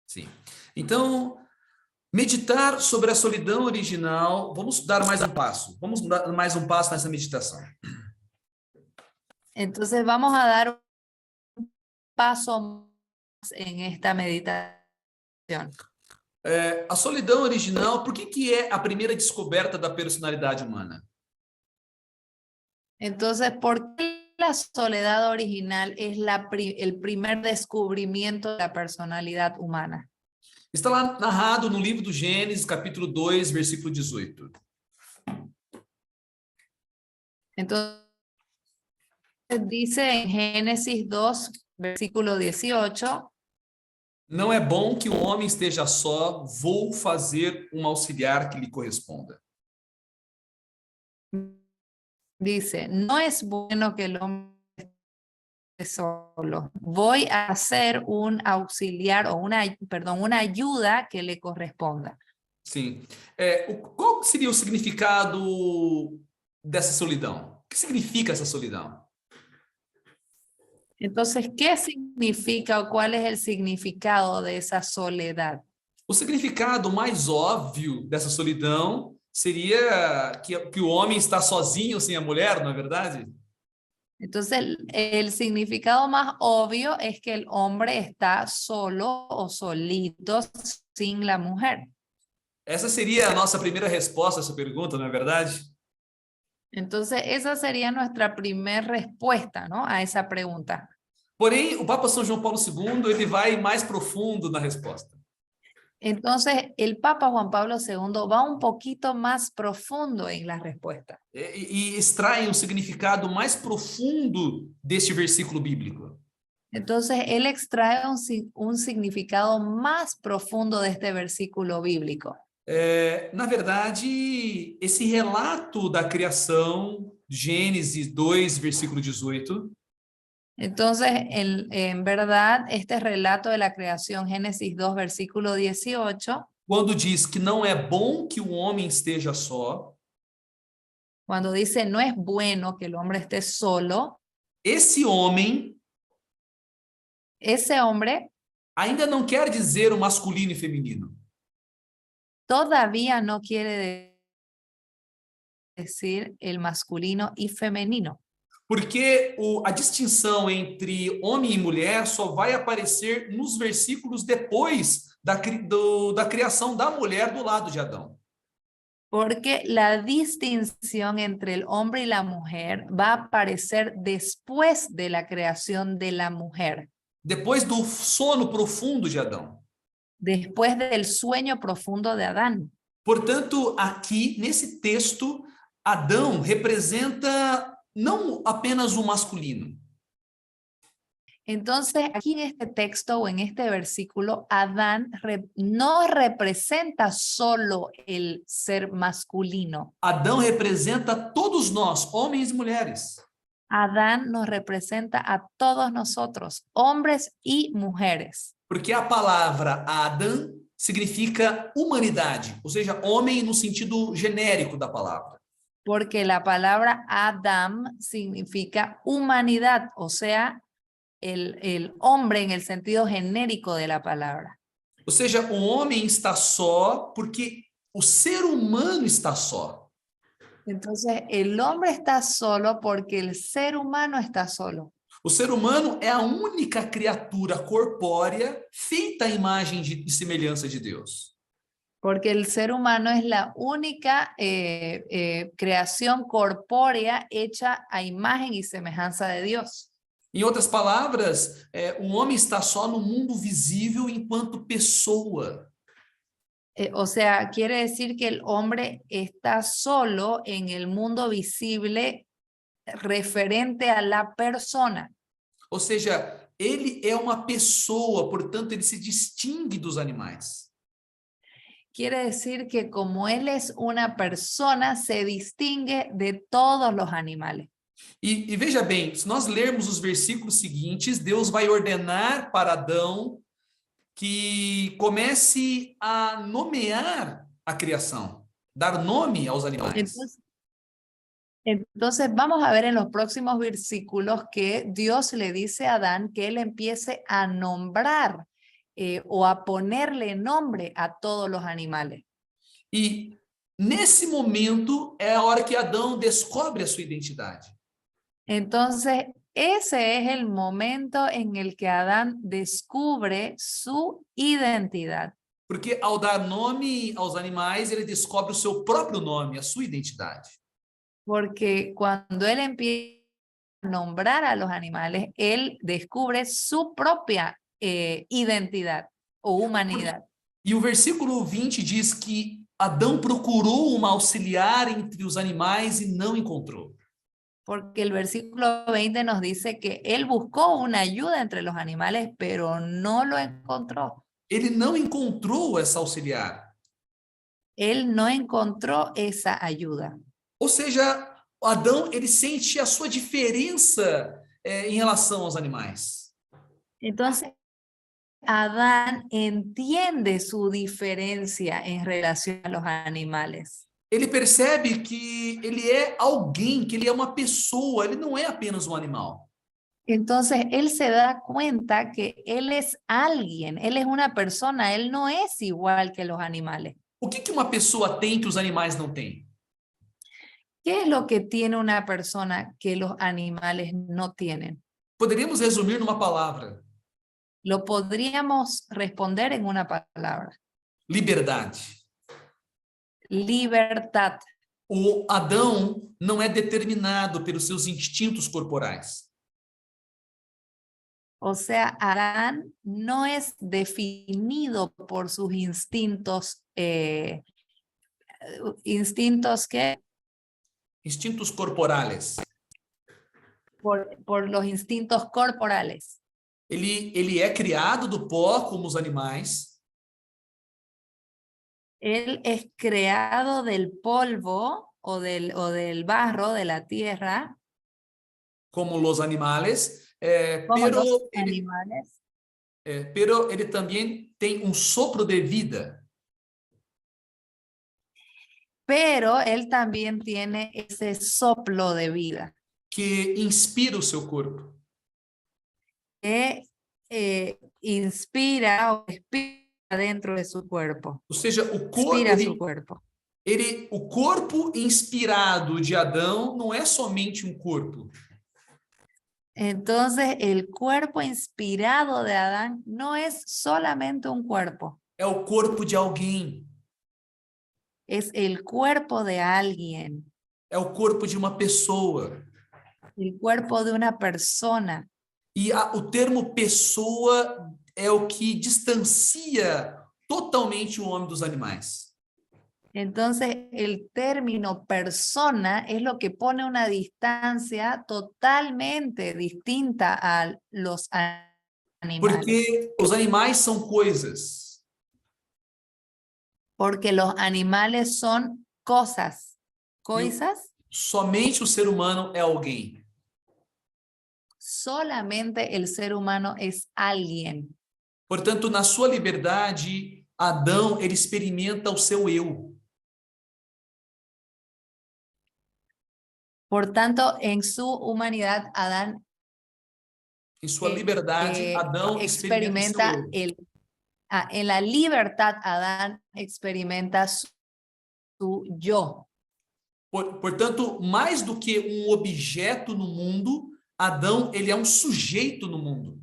Sim. Então, meditar sobre a solidão original. Vamos dar mais um passo. Vamos dar mais um passo nessa meditação. Entonces, vamos a dar un paso en esta meditación. A solidão original, por que é a primeira descoberta da personalidade humana? Entonces, ¿por qué la soledad original es el primer descubrimiento de la personalidad humana? Está lá narrado no livro do Gênesis, capítulo 2, versículo 18. Entonces, dice en Génesis 2, versículo 18, não é bom que o homem esteja só, vou fazer um auxiliar que lhe corresponda. dice, no es bueno que el hombre esté solo, voy a hacer un auxiliar o una ayuda que le corresponda. Sim. Qual seria o significado dessa solidão? O que significa essa solidão? Entonces, ¿qué significa o cuál es el significado de esa soledad? O significado mais óbvio dessa solidão seria que o homem está sozinho sem a mulher, não é verdade? Entonces, el significado más obvio es que el hombre está solo o solito sin la mujer. Essa seria a nossa primeira resposta a essa pergunta, não é verdade? Entonces, esa sería nuestra primera respuesta, ¿no? A esa pregunta. Porém, o Papa São João Paulo II, ele vai mais profundo na resposta. Entonces, el Papa Juan Pablo II va un poquito más profundo en la respuesta. E extrai um significado mais profundo deste versículo bíblico. Entonces, él extrae un significado más profundo de este versículo bíblico. Na verdade, esse relato da criação, Gênesis 2, versículo 18, entonces, en verdad, este relato de la creación, Génesis 2, versículo 18, quando diz que não é bom que o homem esteja só, cuando dice no es bueno que el hombre esté solo, esse homem ese hombre ainda não quer dizer o masculino e feminino. todavía no quiere decir el masculino y femenino. Porque a distinção entre homem e mulher só vai aparecer nos versículos depois da criação da mulher do lado de Adão. Porque la distinción entre el hombre y la mujer va a aparecer después de la creación de la mujer, Depois do sono profundo de Adão. después del sueño profundo de Adán. Portanto, aqui, nesse texto, Adão representa não apenas o masculino. Entonces, aquí en este texto o en este versículo, Adán no representa solo el ser masculino. Adão representa todos nós, homens e mulheres. Adán nos representa a todos nosotros, hombres y mujeres. Porque a palavra Adam significa humanidade, ou seja, homem no sentido genérico da palavra. Porque la palabra Adam significa humanidad, o sea, el hombre en el sentido genérico de la palabra. Ou seja, o homem está só porque o ser humano está só. Entonces, el hombre está solo porque el ser humano está solo. O ser humano é a única criatura corpórea feita à imagem e semelhança de Deus. Porque el ser humano es la única creación corpórea hecha a imagen y semejanza de Dios. Em outras palavras, o homem está só no mundo visível enquanto pessoa. O sea, quiere decir que el hombre está solo en el mundo visible referente a la persona. Ou seja, ele é uma pessoa, portanto, ele se distingue dos animais. Quiere decir que como él es una persona, se distingue de todos los animales. E veja bem, se nós lermos os versículos seguintes, Deus vai ordenar para Adão que comece a nomear a criação, dar nome aos animais. Entonces vamos a ver en los próximos versículos que Dios le dice a Adán que él empiece a nombrar o a ponerle nombre a todos los animales. E nesse momento é a hora que Adão descobre a sua identidade. Entonces, ese es el momento en el que Adán descubre su identidad. Porque ao dar nome aos animais, ele descobre o seu próprio nome, a sua identidade. Porque cuando él empieza a nombrar a los animales, él descubre su propia identidad o humanidad. E o versículo 20 diz que Adão procurou uma auxiliar entre os animais e não encontrou. Porque el versículo 20 nos dice que él buscó una ayuda entre los animales, pero no lo encontró. Ele não encontrou essa auxiliar. Él no encontró esa ayuda. Ou seja, Adão ele sente a sua diferença em relação aos animais. Entonces, Adán entiende su diferencia en relación a los animales. Ele percebe que ele é alguém, que ele é uma pessoa, ele não é apenas um animal. Entonces, él se da cuenta que él es alguien, él es una persona, él no es igual que los animales. O que uma pessoa tem que os animais não têm? ¿Qué es lo que tiene una persona que los animales no tienen? Poderíamos resumir numa palavra. Lo podríamos responder en una palabra. Liberdade. Libertad. O Adão não é determinado pelos seus instintos corporais. O sea, Adán no es definido por sus instintos, instintos que... Instintos corporales. Por los instintos corporales. Ele é criado do pó como os animais. Él es creado del polvo o del barro de la tierra. Como los animales. Pero ele também tem um sopro de vida. Pero él también tiene ese soplo de vida. Que inspira o seu corpo. Que inspira o respira dentro de su cuerpo. Ou seja, o corpo inspirado de Adão não é somente um corpo. Entonces, el cuerpo inspirado de Adán no es solamente un cuerpo, É o corpo de alguém. es el cuerpo de alguien, É o corpo de uma pessoa. el cuerpo de una persona. E o termo pessoa é o que distancia totalmente o homem dos animais. Entonces, el término persona es lo que pone una distancia totalmente distinta a los animales, Porque os animais são coisas. porque los animales son cosas, cosas. Somente o ser humano é alguém. Solamente el ser humano es alguien. Portanto, na sua liberdade, Adão, ele experimenta o seu eu. Por tanto, en su humanidad, Adán Em sua liberdade, Adão experimenta o seu eu. en la libertad, Adán experimenta su yo. Portanto, mais do que um objeto no mundo, Adão, ele é um sujeito no mundo.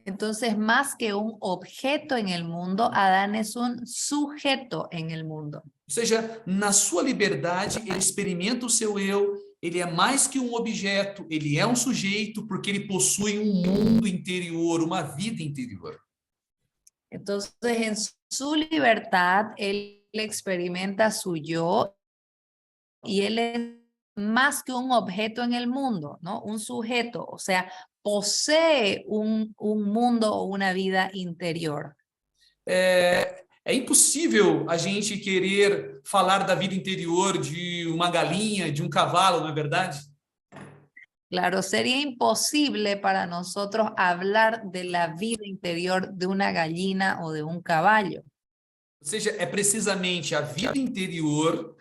Entonces, más que un objeto en el mundo, Adán es un sujeto en el mundo. Ou seja, na sua liberdade, ele experimenta o seu eu, ele é mais que um objeto, ele é um sujeito porque ele possui um mundo interior, uma vida interior. Entonces, en su libertad, él experimenta su yo y él es más que un objeto en el mundo, ¿no? Un sujeto, o sea, posee un mundo o una vida interior. É impossível a gente querer falar da vida interior de uma galinha, de um cavalo, não é verdade? Claro, sería imposible para nosotros hablar de la vida interior de una gallina o de un caballo. Ou seja, é precisamente a vida interior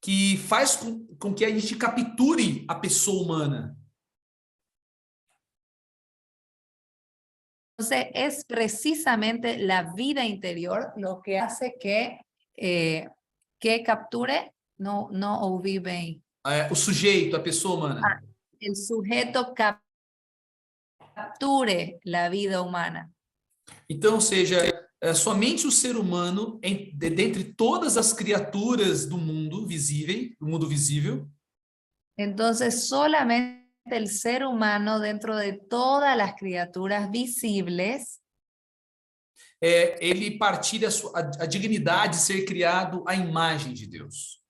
que faz com que a gente capture a pessoa humana. Entonces, es precisamente la vida interior lo que hace que capture, no ouvi bem. O sujeito, a pessoa humana. El sujeto capture la vida humana. Então, ou seja, somente o ser humano, dentre todas as criaturas do mundo visível, Entonces, solamente el ser humano dentro de todas las criaturas visibles, ele partilha a dignidade de ser criado à imagem de Deus.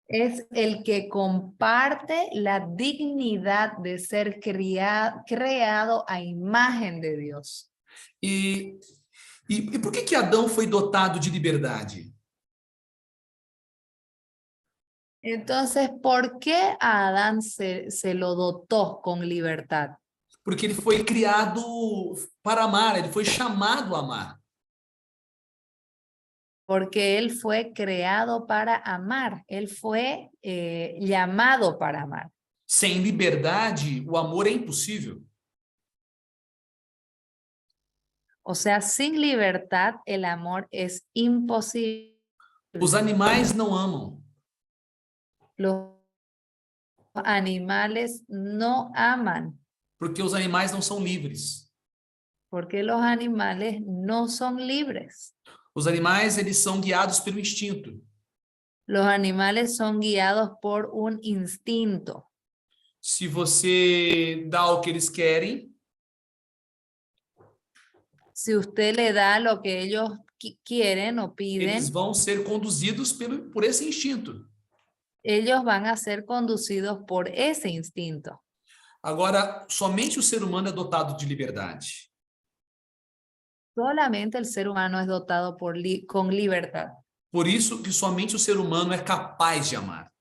es el que comparte la dignidad de ser creado a imagen de Dios. E por que Adão foi dotado de liberdade? Entonces, ¿por qué a Adán se lo dotó con libertad? Porque ele foi criado para amar, ele foi chamado a amar. Porque él fue creado para amar, él fue llamado para amar. Sem liberdade, o amor é impossível. O sea, sin libertad, el amor es imposible. Os animais não amam. Los animales no aman. Porque os animais não são livres. Porque los animales no son libres. Os animais, eles são guiados pelo instinto. Los animales son guiados por un instinto. Se você dá o que eles querem, si usted le da lo que ellos quieren o piden, eles vão ser conduzidos por esse instinto. Ellos van a ser conducidos por ese instinto. Agora, somente o ser humano é dotado de liberdade. Solamente el ser humano es dotado con libertad. Por isso que somente o ser humano é capaz de amar.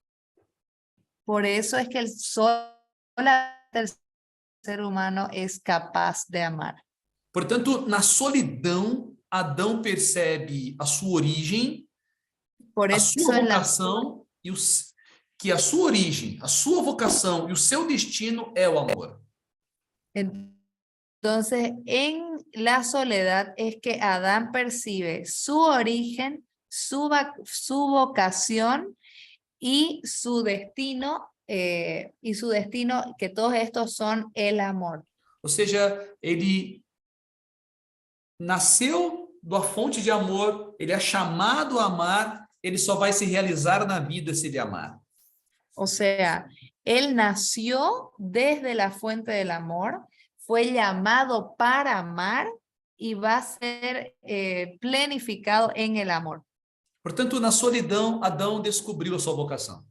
Por eso es que solamente el ser humano es capaz de amar. Portanto, na solidão, Adão percebe a sua origem, a sua vocação que a sua origem, a sua vocação e o seu destino é o amor. Entonces, en la soledad es que Adán percibe su origen, su vocación y su destino y su destino, que todos estos son el amor. Ou seja, ele nasceu da fonte de amor, ele é chamado a amar, ele só vai se realizar na vida se ele amar. O sea, él nació desde la fuente del amor, fue llamado para amar y va a ser planificado en el amor. Portanto, na solidão, Adão descobriu a sua vocação.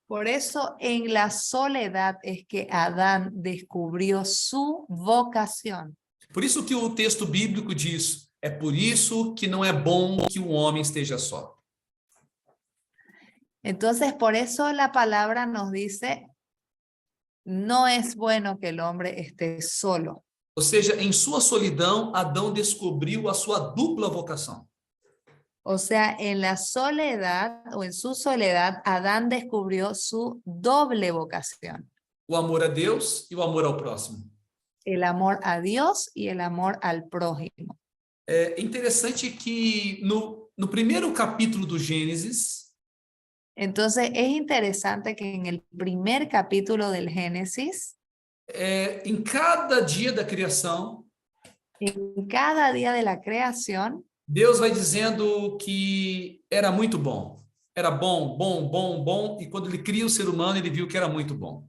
Por eso en la soledad es que Adán descubrió su vocación. Por isso que o texto bíblico diz, é por isso que não é bom que o homem esteja só. Entonces, por eso la palabra nos dice, no es bueno que el hombre esté solo. Ou seja, em sua solidão, Adão descobriu a sua dupla vocação. O sea, en la soledad o en su soledad, Adán descubrió su doble vocación. O amor a Deus e o amor ao próximo. El amor a Dios y el amor al prójimo. É interessante que no primeiro capítulo do Gênesis, Entonces, es interesante que en el primer capítulo del Génesis, em cada dia da criação, en cada día de la creación, Deus vai dizendo que era muito bom. Era bom, bom, bom, bom. E quando ele cria o ser humano, ele viu que era muito bom.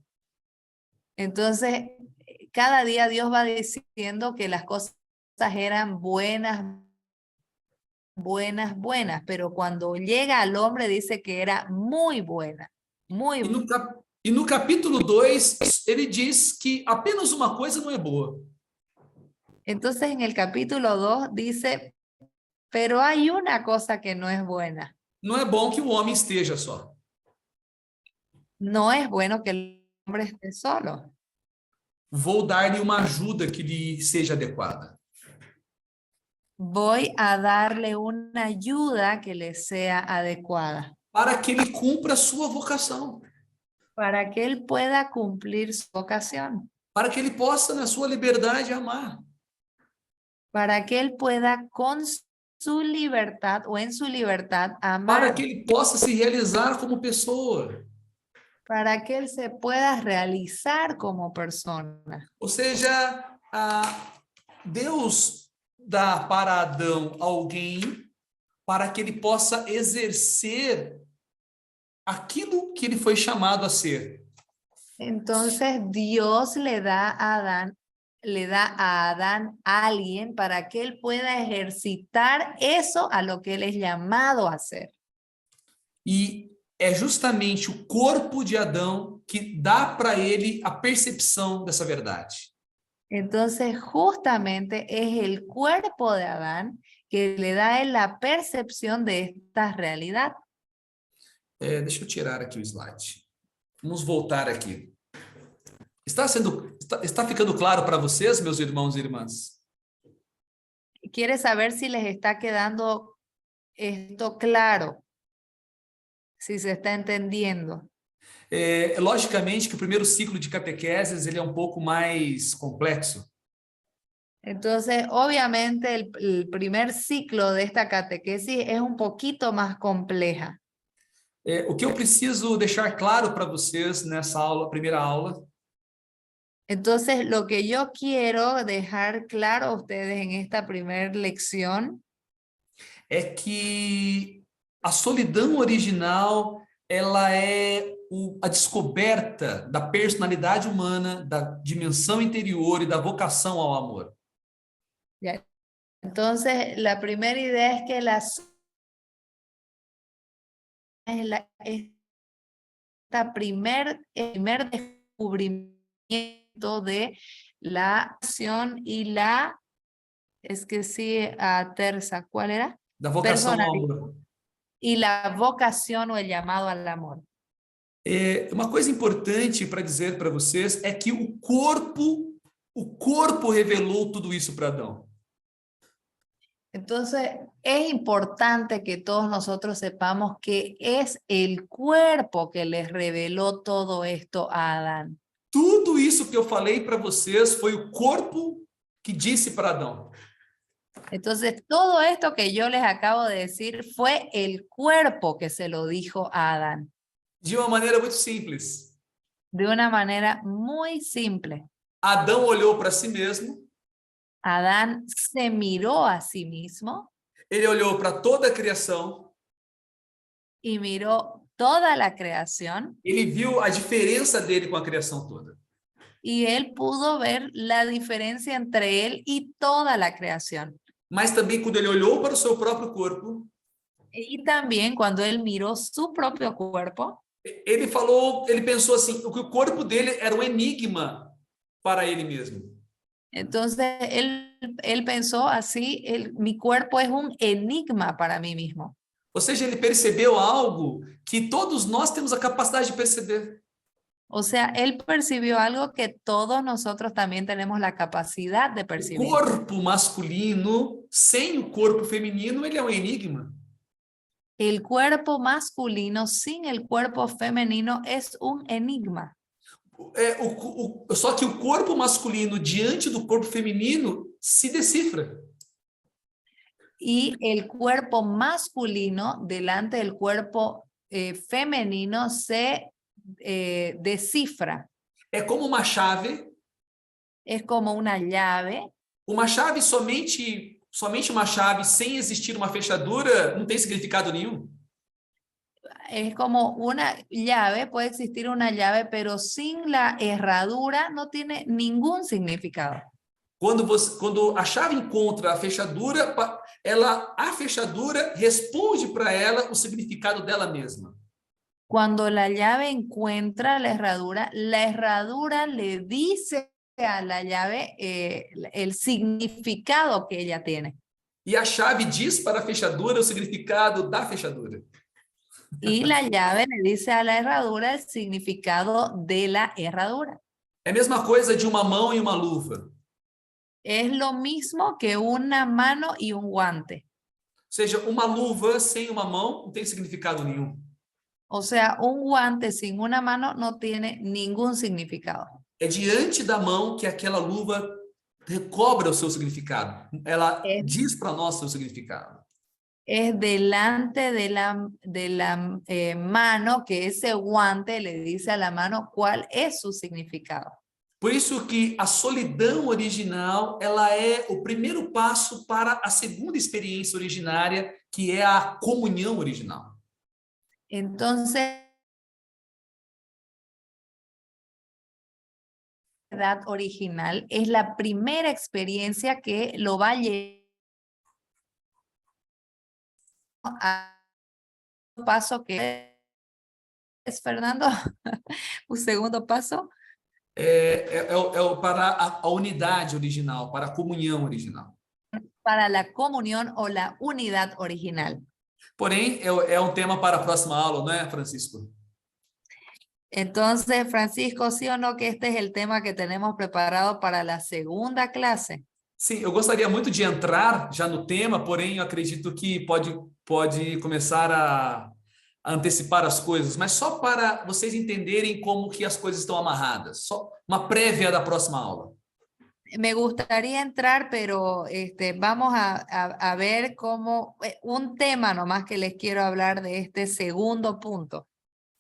entonces, cada día Dios va diciendo que las cosas eran buenas, buenas, buenas, pero cuando llega al hombre dice que era muy buena, muy buena. E no capítulo 2, ele diz que apenas uma coisa não é boa. Entonces en el capítulo 2 dice, pero hay una cosa que no es buena. Não é bom que o homem esteja só. No es bueno que el hombre esté solo. Vou dar-lhe uma ajuda que lhe seja adequada. Voy a darle una ayuda que le sea adecuada. Para que ele cumpra a sua vocação. Para que él pueda cumplir su vocación. Para que ele possa, na sua liberdade, amar. Para que él pueda con su libertad o en su libertad amar. Para que ele possa se realizar como pessoa. Para que él se pueda realizar como persona. Ou seja, Deus dá para Adão alguém para que ele possa exercer aquilo que ele foi chamado a ser. Entonces Dios le da a Adán a alguien para que él pueda ejercitar eso a lo que él es llamado a hacer. E é justamente o corpo de Adão que dá para ele a percepção dessa verdade. Entonces justamente es el cuerpo de Adán que le da a él la percepción de esta realidad. Deixa eu tirar aqui o slide. Vamos voltar aqui. Está ficando claro para vocês, meus irmãos e irmãs? ¿Quiere saber si les está quedando esto claro? Si se está entendiendo. Logicamente que o primeiro ciclo de catequeses ele é um pouco mais complexo. Entonces, obviamente, el primer ciclo de esta catequesis es un poquito más compleja. O que eu preciso deixar claro para vocês nessa aula, primeira aula, entonces lo que yo quiero dejar claro a ustedes en esta primera lección é que a solidão original ela é a descoberta da personalidade humana, da dimensão interior e da vocação ao amor. Entonces, la primera idea es que esta primer descubrimiento de la acción y la, es que sí, terza, ¿cuál era? Da vocação ao amor. Y la vocación o el llamado al amor. Uma coisa importante para dizer para vocês é que o corpo revelou tudo isso para Adão. Entonces, es importante que todos nosotros sepamos que es el cuerpo que les reveló todo esto a Adán. Tudo isso que eu falei para vocês foi o corpo que disse para Adão. Entonces, todo esto que yo les acabo de decir fue el cuerpo que se lo dijo a Adán. De uma maneira muito simples. de una manera muy simple. Adão olhou para si mesmo, Adán se miró a sí mismo ele olhou para toda a criação, y miró toda la creación ele viu a diferença dele com a criação toda. y él pudo ver la diferencia entre él y toda la creación. Mas também quando ele olhou para o seu próprio corpo, Y también cuando él miró su propio cuerpo, ele pensou assim, que o corpo dele era um enigma para ele mesmo. entonces él pensó así, mi cuerpo es un enigma para mí mismo. Ou seja, ele percebeu algo que todos nós temos a capacidade de perceber. O sea, él percibió algo que todos nosotros también tenemos la capacidad de O percibir. corpo masculino sem o corpo feminino, ele é um enigma. El cuerpo masculino sin el cuerpo femenino es un enigma. Só que o corpo masculino diante do corpo feminino se decifra. Y el cuerpo masculino delante del cuerpo femenino se descifra. É como uma chave. Es como una llave. Uma chave somente uma chave sem existir uma fechadura não tem significado nenhum. Es como una llave, puede existir una llave, pero sin la herradura no tiene ningún significado. Quando a chave encontra a fechadura, a fechadura responde para ela o significado dela mesma. Cuando la llave encuentra la herradura le dice a la llave el significado que ella tiene. E a chave diz para a fechadura o significado da fechadura. Y la llave le dice a la herradura el significado de la herradura. É a mesma coisa de uma mão e uma luva. Es lo mismo que una mano y un guante. Ou seja, uma luva sem uma mão não tem significado nenhum. O sea, un guante sin una mano no tiene ningún significado. É diante da mão que aquela luva recobra o seu significado. Ela diz para nós seu significado. Es delante de la mano que ese guante le dice a la mano cuál es su significado. Por isso que a solidão original, ela é o primeiro passo para a segunda experiência originária, que é a comunhão original. Entonces, la verdad original es la primera experiencia que lo va a llevar a un paso que es, Fernando, un segundo paso. Para a unidade original, para a comunhão original. Para la comunión o la unidad original. Porém, é um tema para a próxima aula, não é, Francisco? Entonces, Francisco, ¿sí o no que este es el tema que tenemos preparado para la segunda clase? Sim, eu gostaria muito de entrar já no tema, porém eu acredito que pode começar a antecipar as coisas, mas só para vocês entenderem como que as coisas estão amarradas. Só uma prévia da próxima aula. Me gustaría entrar, pero vamos a ver cómo un tema nomás que les quiero hablar de este segundo punto,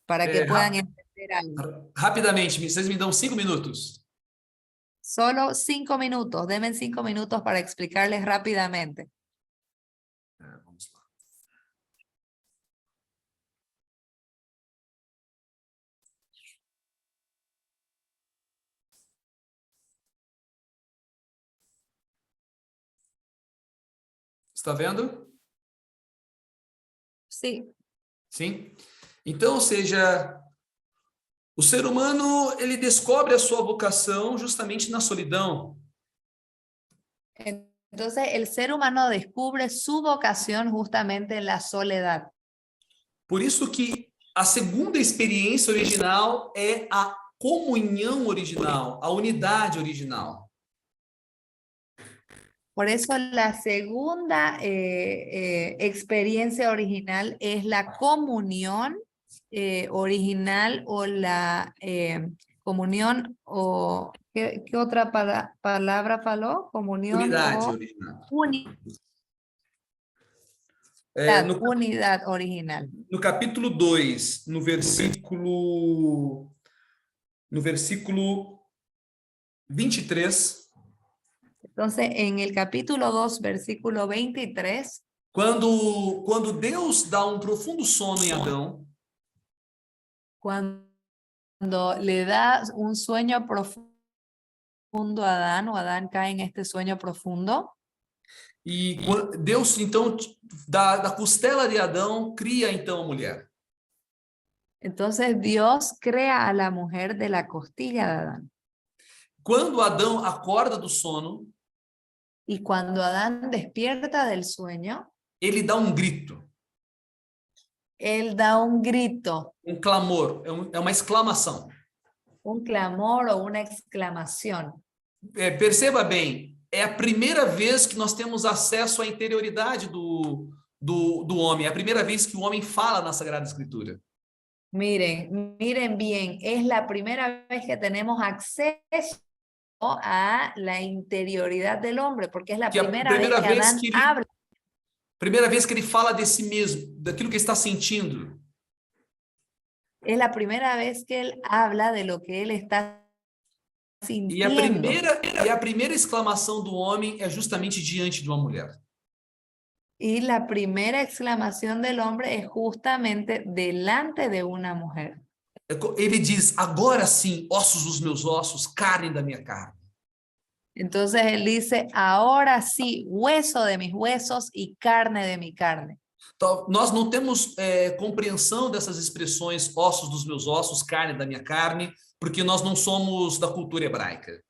para que puedan entender algo. Rapidamente, vocês me dão 5 minutos. Solo 5 minutos, denme 5 minutos para explicarles rápidamente. Vamos lá. Está vendo? Sí. Sim? Então, ou seja, o ser humano, ele descobre a sua vocação justamente na solidão. Entonces, el ser humano descubre su vocación justamente en la soledad. Por isso que a segunda experiência original é a comunhão original, a unidade original. Por eso la segunda experiencia original es la comunión original o la comunión o ¿qué otra palabra faló? Comunión Unidade o original. Unidad original. No capítulo 2, no versículo no versículo 23, Entonces, en el capítulo 2, versículo 23, quando Deus dá profundo sono em Adão, cuando le da un sueño profundo a Adán, o Adán cae en este sueño profundo, e Deus, então, da costela de Adão, cria, então, a mulher. entonces Dios crea a la mujer de la costilla de Adán. Quando Adão acorda do sono, Y cuando Adán despierta del sueño, ele dá grito, él da un grito, clamor, é uma exclamação. un clamor o una exclamación. Perceba bem, é a primeira vez que nós temos acesso à interioridade do homem, é a primeira vez que o homem fala na Sagrada Escritura. Miren bien, es la primera vez que tenemos acceso a la interioridad del hombre, porque es la primera vez que Adán habla. Primeira vez que ele fala de si mesmo, daquilo que está sentindo. Es la primera vez que él habla de lo que él está sintiendo. E a primeira exclamação do homem é justamente diante de uma mulher. Y la primera exclamación del hombre es justamente delante de una mujer. Ele diz, agora sim, ossos dos meus ossos, carne da minha carne. Entonces él dice, ahora sí, hueso de mis huesos y carne de mi carne. Então, nós não temos compreensão dessas expressões, ossos dos meus ossos, carne da minha carne, porque nós não somos da cultura hebraica.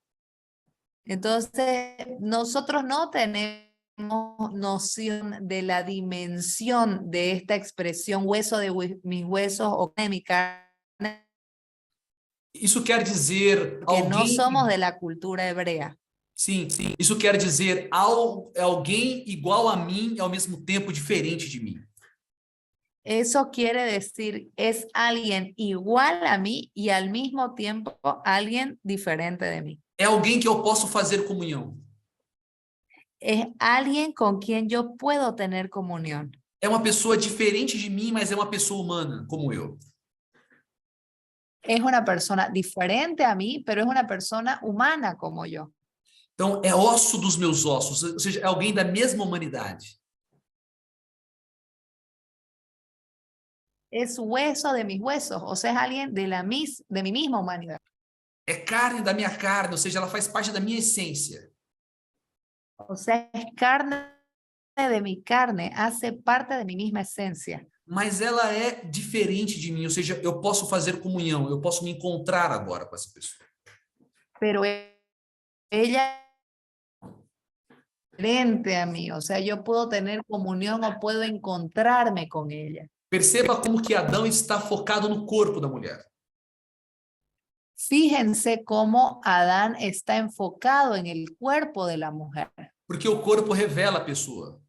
Entonces, nosotros no tenemos noción de la dimensión de esta expresión, hueso de mis huesos o carne de mi carne. Isso quer dizer que no somos de la cultura hebrea. Sim, isso quer dizer alguém igual a mim e ao mesmo tempo diferente de mim. Eso quiere decir, es alguien igual a mí y al mismo tiempo alguien diferente de mí. É alguém que eu posso fazer comunhão. Es alguien con quien yo puedo tener comunión. É uma pessoa diferente de mim, mas é uma pessoa humana, como eu. Es una persona diferente a mí, pero es una persona humana como yo. Então, é osso dos meus ossos, ou seja, é alguém da mesma humanidade. Es hueso de mis huesos, o sea, es alguien de mi misma humanidad. É carne da minha carne, ou seja, ela faz parte da minha essência. O sea, es carne de mi carne, hace parte de mi misma esencia. Mas ela é diferente de mim, ou seja, eu posso fazer comunhão, eu posso me encontrar agora com essa pessoa. Pero ella diferente a mí, o sea, yo puedo tener comunión o puedo encontrarme con ella. Perceba como que Adão está focado no corpo da mulher. Fíjense cómo Adán está enfocado en el cuerpo de la mujer. Porque o corpo revela a pessoa.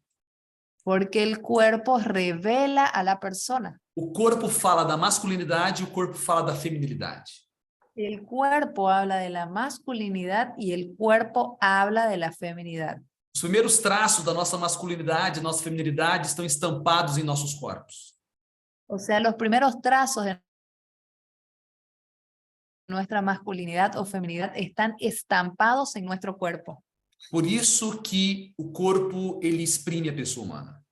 Porque el cuerpo revela a la persona. O corpo fala da masculinidade, o corpo fala da feminilidade. El cuerpo habla de la masculinidad y el cuerpo habla de la feminidad. Os primeiros traços da nossa masculinidade, nossa feminilidade estão estampados em nossos corpos. O sea, los primeros trazos de nuestra masculinidad o feminidad están estampados en nuestro cuerpo. Por isso que o corpo ele exprime a pessoa humana.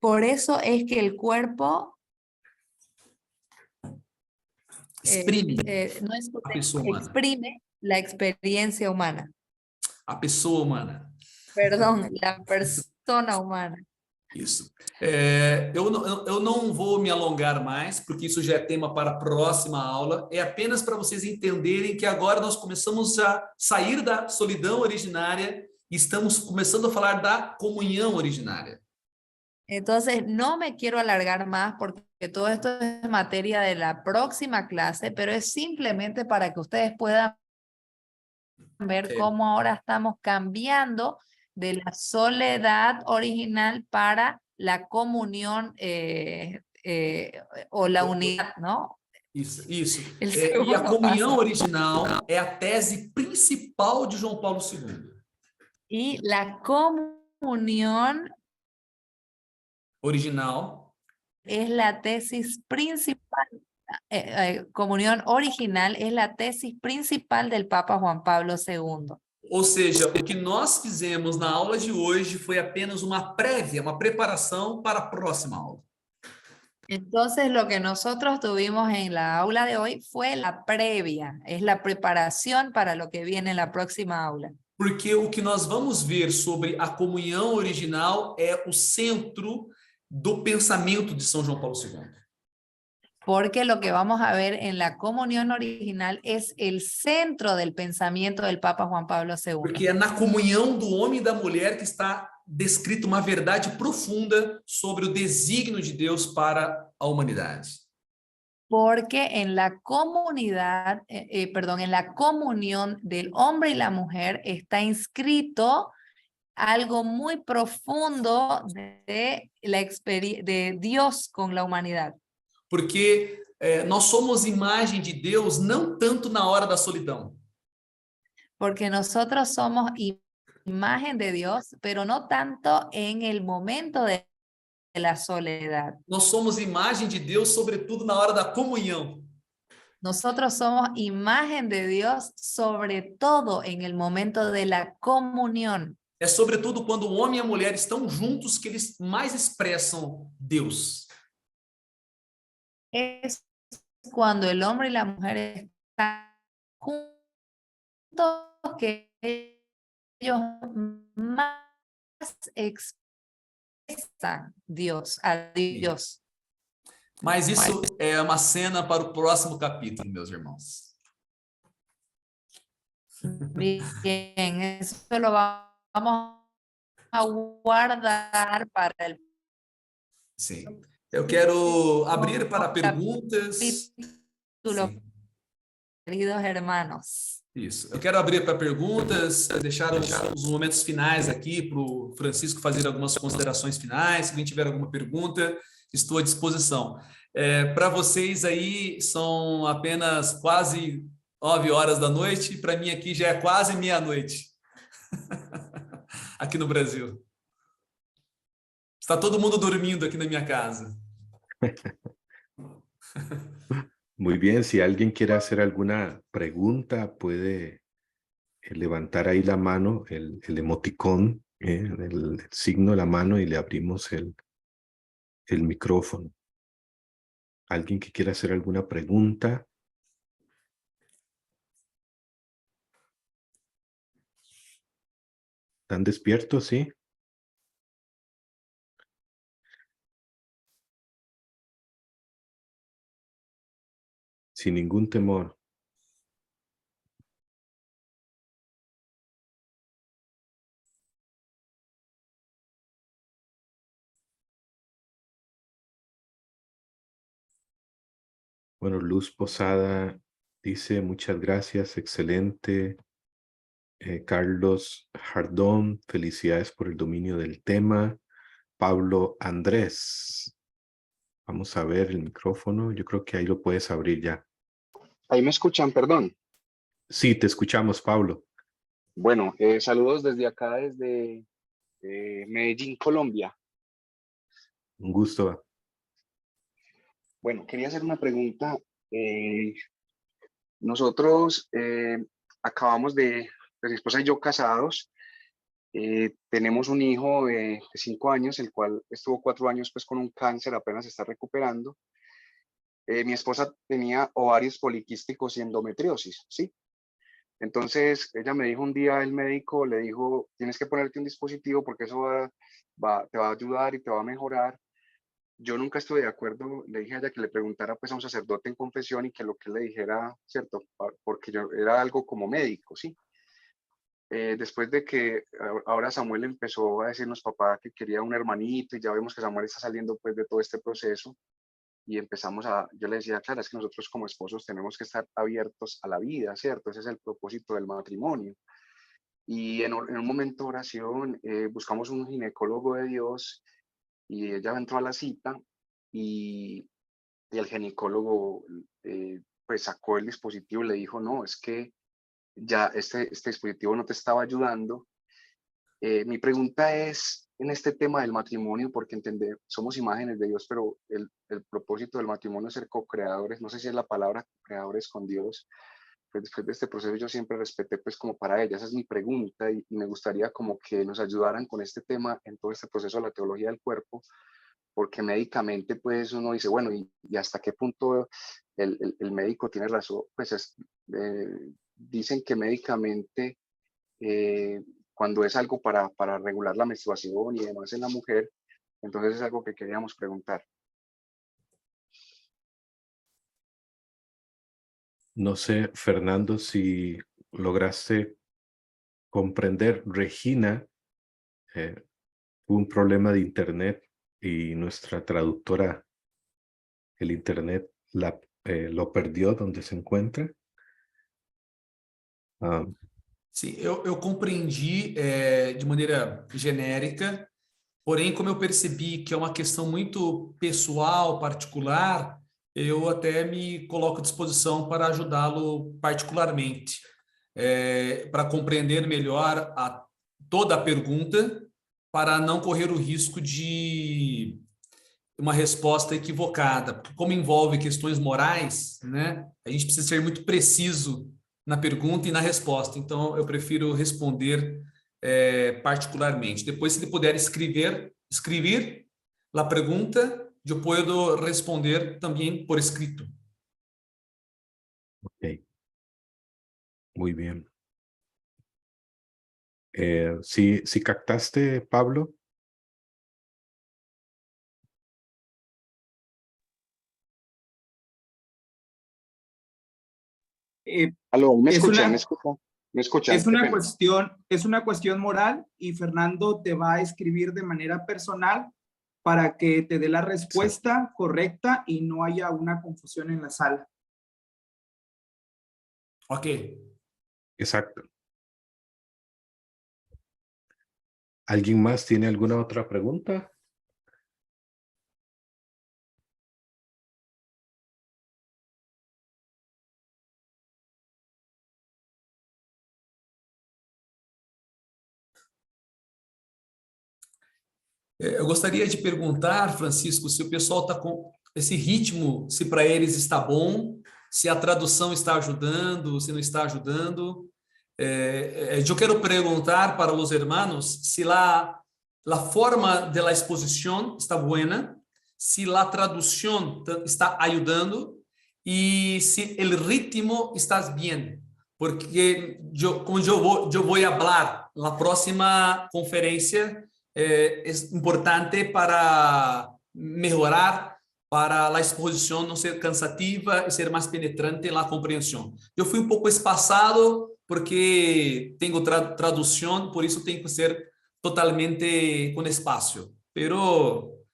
Por eso es que el cuerpo exprime no es a pessoa humana. Exprime la experiencia humana. A pessoa humana. Perdón, la persona humana. Isso. Eu não vou me alongar mais, porque isso já é tema para a próxima aula. É apenas para vocês entenderem que agora nós começamos a sair da solidão originária e estamos começando a falar da comunhão originária. Entonces, no me quiero alargar más porque todo esto es materia de la próxima clase, pero es simplemente para que ustedes puedan ver cómo ahora estamos cambiando de la soledad original para la comunión o la unidad, ¿no? Isso. E a comunhão original é a tese principal de João Paulo II. Y la comunión original es la tesis principal comunión original es la tesis principal del Papa Juan Pablo II. Ou seja, o que nós fizemos na aula de hoje foi apenas uma prévia, uma preparação para a próxima aula. Entonces, lo que nosotros tuvimos en la aula de hoy fue la previa, es la preparación para lo que viene en la próxima aula. Porque o que nós vamos ver sobre a comunhão original é o centro do pensamento de São João Paulo II. Porque lo que vamos a ver en la comunión original es el centro del pensamiento del Papa Juan Pablo II. Porque é na comunhão do homem e da mulher que está descrita uma verdade profunda sobre o desígnio de Deus para a humanidade. Porque en la comunidad, en la comunión del hombre y la mujer está inscrito algo muy profundo de Dios con la humanidad. Porque nós somos imagem de Deus não tanto na hora da solidão. Porque nosotros somos imagen de Dios, pero no tanto en el momento de la soledad. Nós somos imagem de Deus, sobretudo na hora da comunhão. Nosotros somos imagen de Dios, sobre todo en el momento de la comunión. É sobretudo quando o homem e a mulher estão juntos que eles mais expressam Deus. Es cuando el hombre y la mujer están juntos que ellos más expresan a Dios. Mas isso é uma cena para o próximo capítulo, meus irmãos. Bien, eso lo vamos a guardar para el... Sim. Eu quero abrir para perguntas. Sim. Queridos hermanos. Isso. Eu quero abrir para perguntas, deixar os momentos finais aqui para o Francisco fazer algumas considerações finais. Se alguém tiver alguma pergunta, estou à disposição. Para vocês aí, são apenas quase 9 horas da noite. Para mim aqui já é quase meia-noite. Aqui no Brasil. Está todo mundo dormindo aqui na minha casa. Muy bien, si alguien quiere hacer alguna pregunta, puede levantar ahí la mano, el emoticón, el signo de la mano, y le abrimos el micrófono. ¿Alguien que quiera hacer alguna pregunta? ¿Están despiertos, sí? Sin ningún temor. Bueno, Luz Posada dice, muchas gracias, excelente. Carlos Jardón, felicidades por el dominio del tema. Pablo Andrés, vamos a ver el micrófono, yo creo que ahí lo puedes abrir ya. Ahí me escuchan, perdón. Sí, te escuchamos, Pablo. Bueno, saludos desde acá, desde Medellín, Colombia. Un gusto. Bueno, quería hacer una pregunta. Nosotros acabamos de, mi esposa y yo casados, tenemos un hijo de 5 años, el cual estuvo 4 años pues con un cáncer, apenas está recuperando. Mi esposa tenía ovarios poliquísticos y endometriosis, ¿sí? Entonces ella me dijo un día, el médico le dijo, tienes que ponerte un dispositivo porque eso te va a ayudar y te va a mejorar. Yo nunca estuve de acuerdo, le dije a ella que le preguntara pues a un sacerdote en confesión y que lo que él le dijera, ¿cierto? Porque yo era algo como médico, ¿sí? Después de que ahora Samuel empezó a decirnos, papá, que quería un hermanito, y ya vemos que Samuel está saliendo pues de todo este proceso, y empezamos yo le decía, claro, es que nosotros como esposos tenemos que estar abiertos a la vida, ¿cierto? Ese es el propósito del matrimonio. Y en un momento de oración buscamos un ginecólogo de Dios, y ella entró a la cita, y el ginecólogo pues sacó el dispositivo y le dijo, no, es que ya este dispositivo no te estaba ayudando, Mi pregunta es en este tema del matrimonio, porque somos imágenes de Dios, pero el propósito del matrimonio es ser co-creadores. No sé si es la palabra creadores con Dios. Pues después de este proceso yo siempre respeté pues como para ella. Esa es mi pregunta y me gustaría como que nos ayudaran con este tema en todo este proceso de la teología del cuerpo, porque médicamente pues uno dice, bueno, y hasta qué punto el médico tiene razón. Pues dicen que médicamente cuando es algo para regular la menstruación y demás en la mujer, entonces es algo que queríamos preguntar. No sé, Fernando, si lograste comprender. Regina tuvo un problema de internet y nuestra traductora, el internet lo perdió donde se encuentra. Sim, eu compreendi de maneira genérica, porém, como eu percebi que é uma questão muito pessoal, particular, eu até me coloco à disposição para ajudá-lo particularmente, para compreender melhor toda a pergunta, para não correr o risco de uma resposta equivocada, porque como envolve questões morais, né, a gente precisa ser muito preciso na pergunta e na resposta. Então, eu prefiro responder particularmente. Depois, se ele puder escrever a pergunta, eu posso responder também por escrito. Ok. Muy bien. Si captaste, Pablo. Aló, ¿me Es escuchan? una- ¿Me escuchan? ¿Me escuchan? Es Qué una pena. cuestión moral y Fernando te va a escribir de manera personal para que te dé la respuesta correcta y no haya una confusión en la sala. Ok. Exacto. ¿Alguien más tiene alguna otra pregunta? Eu gostaria de perguntar, Francisco, se o pessoal está com esse ritmo, se para eles está bom, se a tradução está ajudando, se não está ajudando. Eu quero perguntar para os hermanos se a forma de la exposición está buena, se a tradução está ajudando e se o ritmo está bem. Porque como eu vou falar na próxima conferência, es importante para mejorar, para a exposição não ser cansativa e ser mais penetrante na compreensão. Eu fui um pouco espaçado porque tenho tradução, por isso tem que ser totalmente com espaço. Pero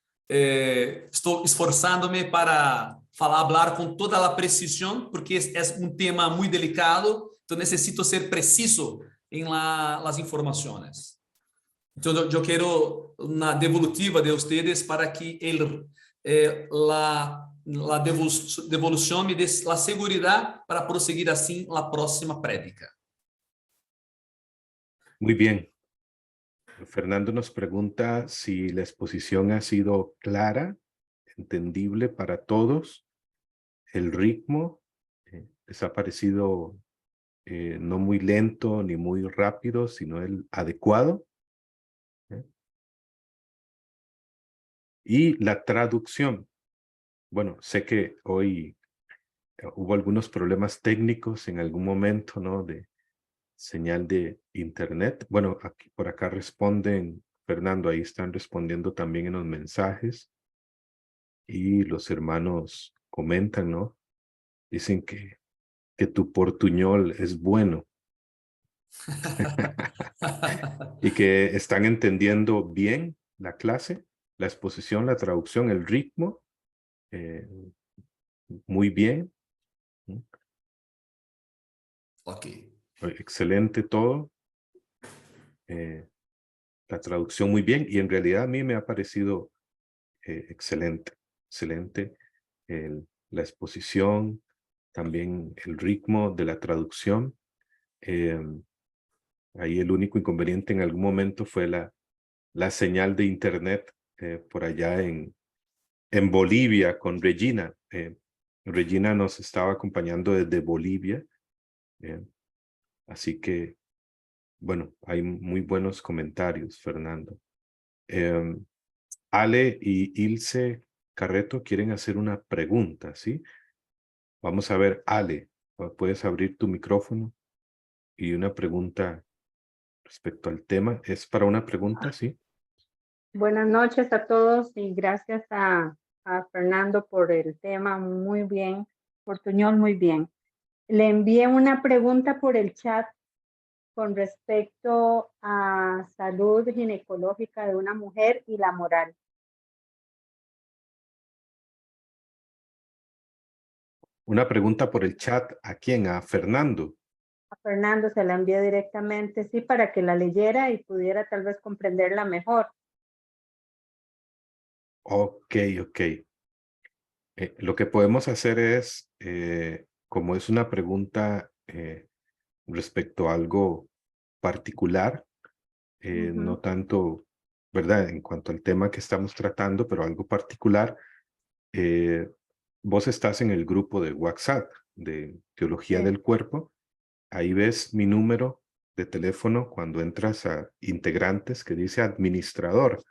estou esforçando-me para falar com toda a precisão, porque é um tema muito delicado, então necessito ser preciso em las informações. Então, eu quero uma devolutiva de vocês para que a devolução me dê a segurança para prosseguir assim na próxima prédica. Muy bien. Fernando nos pregunta si la exposición ha sido clara, entendible para todos, el ritmo les ha parecido no muy lento ni muy rápido, sino el adecuado. Y la traducción. Bueno, sé que hoy hubo algunos problemas técnicos en algún momento, ¿no? De señal de internet. Bueno, aquí, por acá responden, Fernando, ahí están respondiendo también en los mensajes. Y los hermanos comentan, ¿no? Dicen que tu portuñol es bueno. Y que están entendiendo bien la clase, la exposición, la traducción, el ritmo. Muy bien. Ok. Excelente todo. La traducción muy bien. Y en realidad a mí me ha parecido excelente. Excelente. La exposición, también el ritmo de la traducción. Ahí el único inconveniente en algún momento fue la señal de internet por allá en Bolivia con Regina. Regina nos estaba acompañando desde Bolivia. Así que, bueno, hay muy buenos comentarios, Fernando. Ale y Ilse Carreto quieren hacer una pregunta, ¿sí? Vamos a ver, Ale, puedes abrir tu micrófono y una pregunta respecto al tema. ¿Es para una pregunta, sí? Buenas noches a todos y gracias a Fernando por el tema, muy bien, Portuñol, muy bien. Le envié una pregunta por el chat con respecto a salud ginecológica de una mujer y la moral. Una pregunta por el chat, ¿a quién? ¿A Fernando? A Fernando se la envié directamente, sí, para que la leyera y pudiera tal vez comprenderla mejor. Ok. Lo que podemos hacer es, como es una pregunta respecto a algo particular, no tanto, ¿verdad? En cuanto al tema que estamos tratando, pero algo particular, vos estás en el grupo de WhatsApp de Teología del Cuerpo. Ahí ves mi número de teléfono cuando entras a integrantes que dice administrador.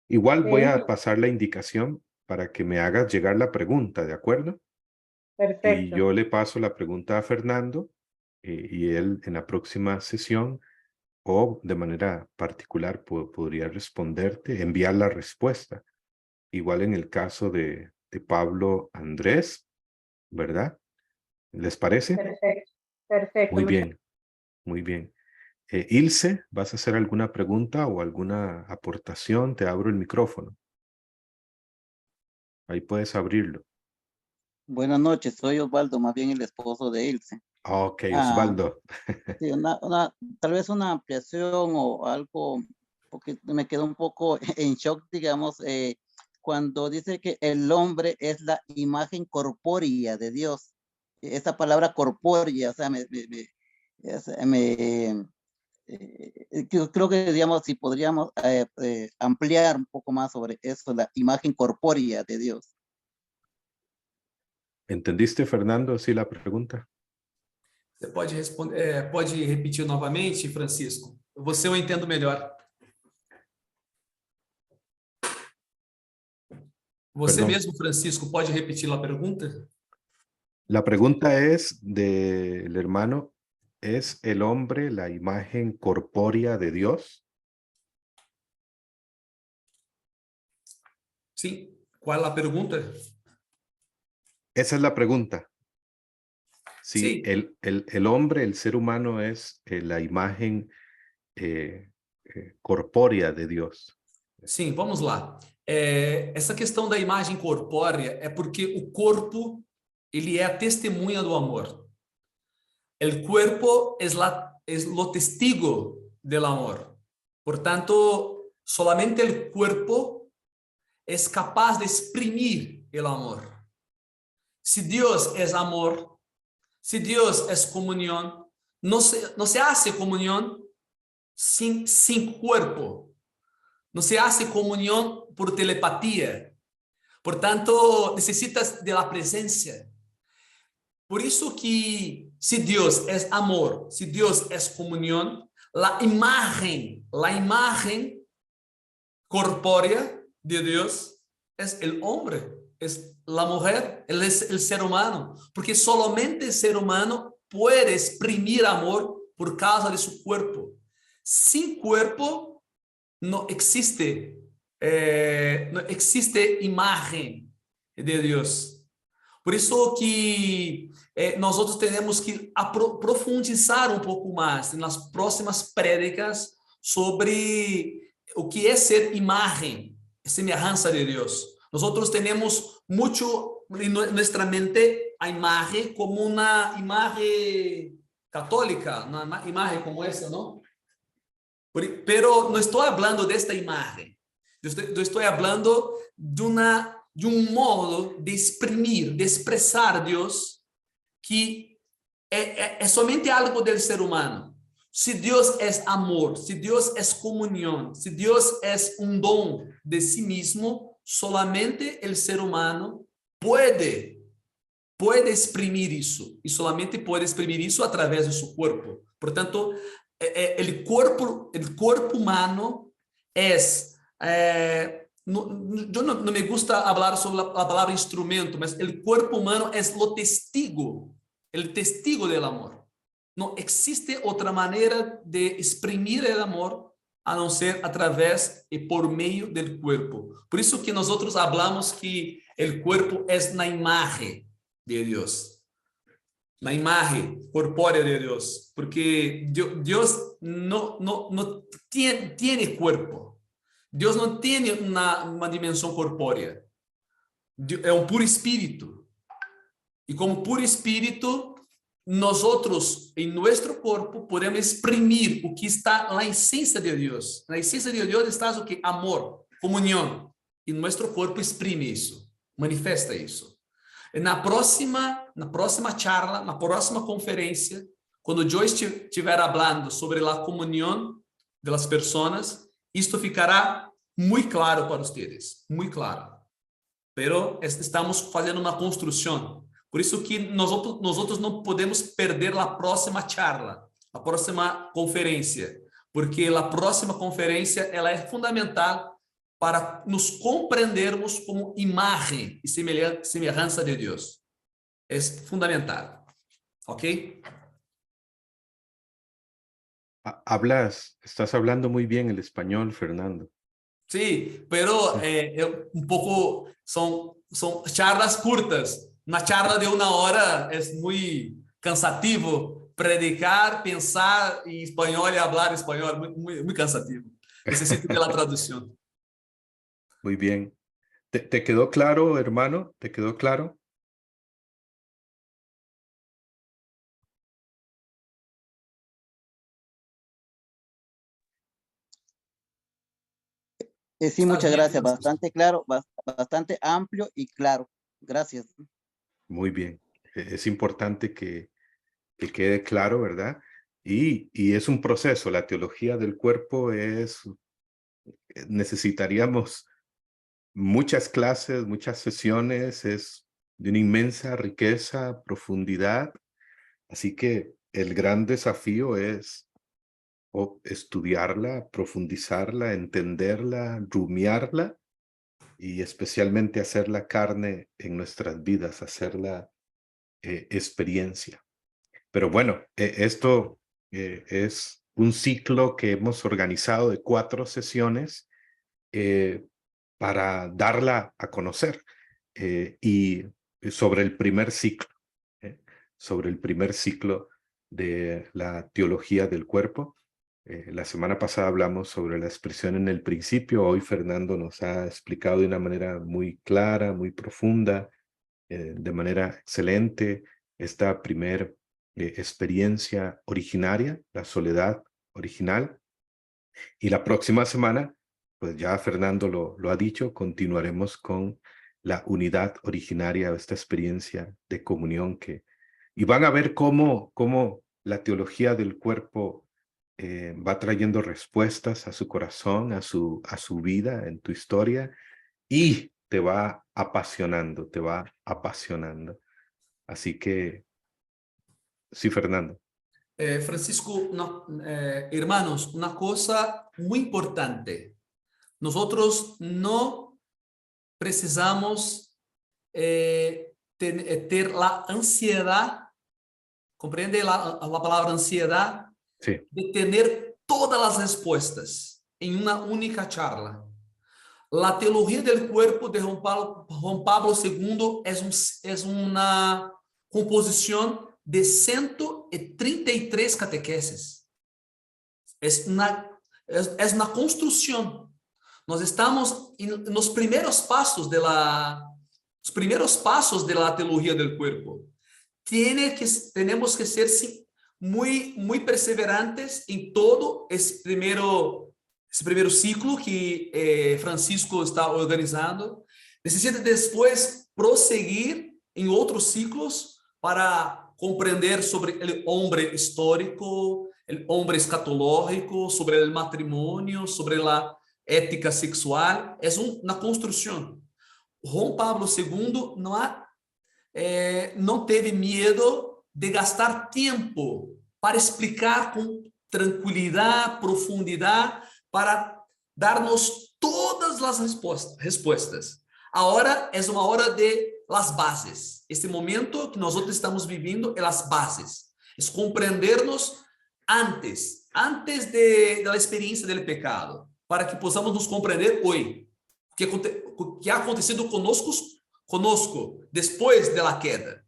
Igual voy a pasar la indicación para que me hagas llegar la pregunta, ¿de acuerdo? Perfecto. Y yo le paso la pregunta a Fernando y él en la próxima sesión o de manera particular podría responderte, enviar la respuesta. Igual en el caso de Pablo Andrés, ¿verdad? ¿Les parece? Perfecto, perfecto. Muy bien, muy bien. Ilse, ¿vas a hacer alguna pregunta o alguna aportación? Te abro el micrófono. Ahí puedes abrirlo. Buenas noches, soy Osvaldo, más bien el esposo de Ilse. Ok, Osvaldo. Sí, tal vez una ampliación o algo, porque me quedó un poco en shock, digamos, cuando dice que el hombre es la imagen corpórea de Dios. Esa palabra corpórea, o sea, creo que, digamos, si podríamos ampliar un poco más sobre eso, la imagen corpórea de Dios. ¿Entendiste, Fernando, sí la pregunta? Você pode responder, pode repetir novamente, Francisco? Você eu entendo melhor. Você Perdón. mesmo, Francisco, pode repetir a pergunta? La pregunta es del hermano, ¿es el hombre la imagen corpórea de Dios? Sim. Qual é a pergunta? Esa es la pregunta. Si Sí. el hombre, el ser humano es la imagen corpórea de Dios. Sim, vamos lá. Essa questão da imagem corpórea é porque o corpo ele é a testemunha do amor. El cuerpo es lo testigo del amor. Por tanto, solamente el cuerpo es capaz de exprimir el amor. Si Dios es amor, si Dios es comunión, no se hace comunión sin cuerpo. No se hace comunión por telepatía. Por tanto, necesitas de la presencia. Por eso que si Dios es amor, si Dios es comunión, la imagen corpórea de Dios es el hombre, es la mujer, él es el ser humano, porque solamente el ser humano puede exprimir amor por causa de su cuerpo. Sin cuerpo no existe imagen de Dios. Por isso que nós outros temos que profundizar um pouco mais nas próximas prédicas sobre o que é ser imagem, semelhança de Deus. Nós outros temos muito em nossa mente a imagem como uma imagem católica, uma imagem como essa, não? Pero não estou falando desta imagem. Eu estou falando de um modo de exprimir, de expressar Deus que é somente algo do ser humano. si Dios es amor, si Dios es comunión, si Dios es un don de sí mismo, solamente el ser humano puede exprimir eso, y solamente puede exprimir eso a través de su cuerpo. Por tanto, el cuerpo humano es... yo no me gusta hablar sobre la palabra instrumento, mas el cuerpo humano es el testigo del amor. No existe otra manera de exprimir el amor a no ser a través y por medio del cuerpo. Por eso que nosotros hablamos que el cuerpo es una imagen de Dios, la imagen corpórea de Dios, porque Dios no tiene cuerpo. Dios no tiene una dimensión corpórea. Es un puro espíritu. Y como puro espíritu, nosotros en nuestro cuerpo podemos exprimir lo que está en la esencia de Dios. En la esencia de Dios está lo que amor, comunión. Y nuestro cuerpo exprime eso, manifiesta eso. Na próxima charla, na próxima conferência, quando eu estiver falando sobre a comunhão das pessoas, isto ficará muito claro para vocês, muito claro. Pero estamos fazendo uma construção. Por isso que nós não podemos perder a próxima charla, a próxima conferência, porque a próxima conferência ela é fundamental para nos compreendermos como imagen y semejanza de Dios. Es fundamental. ¿Ok? Estás hablando muy bien el español, Fernando. Sí, pero un poco son charlas cortas. Una charla de 1 hora es muy cansativo. Predicar, pensar en español y hablar español, muy cansativo. Necesito de la traducción. Muy bien. ¿Te quedó claro, hermano? ¿Te quedó claro? Sí, muchas gracias. Bastante claro, bastante amplio y claro. Gracias. Muy bien. Es importante que quede claro, ¿verdad? Y es un proceso. La teología del cuerpo necesitaríamos muchas clases, muchas sesiones, es de una inmensa riqueza, profundidad. Así que el gran desafío es estudiarla, profundizarla, entenderla, rumiarla y especialmente hacerla carne en nuestras vidas, hacerla experiencia. Pero bueno, esto es un ciclo que hemos organizado de 4 sesiones para darla a conocer y sobre el primer ciclo, de la teología del cuerpo. La semana pasada hablamos sobre la expresión en el principio. Hoy Fernando nos ha explicado de una manera muy clara, muy profunda, de manera excelente, esta primer experiencia originaria, la soledad original. Y la próxima semana, pues ya Fernando lo ha dicho, continuaremos con la unidad originaria, esta experiencia de comunión y van a ver cómo la teología del cuerpo va trayendo respuestas a su corazón, a su vida, en tu historia, y te va apasionando, Así que, sí, Fernando. Francisco, hermanos, una cosa muy importante. Nosotros no precisamos tener la ansiedad, ¿comprende la palabra ansiedad? Sí. De tener todas las respuestas en una única charla. La teología del cuerpo de Juan Pablo II es una composición de 133 catequeses. Es una construcción. Nos estamos en los primeros pasos de la teología del cuerpo. Tenemos que ser muy perseverantes en todo ese primero ciclo que Francisco está organizando. Necesita después proseguir en otros ciclos para comprender sobre el hombre histórico, el hombre escatológico, sobre el matrimonio, sobre la ética sexual. Es una construcción. Juan Pablo II não teve medo de gastar tempo para explicar com tranquilidade, profundidade, para dar-nos todas as respostas. Agora é uma hora de las bases. Este momento que nós estamos vivendo é as bases. É compreender-nos antes da experiência do pecado, para que possamos nos compreender hoje. O que ha acontecido conosco depois da queda.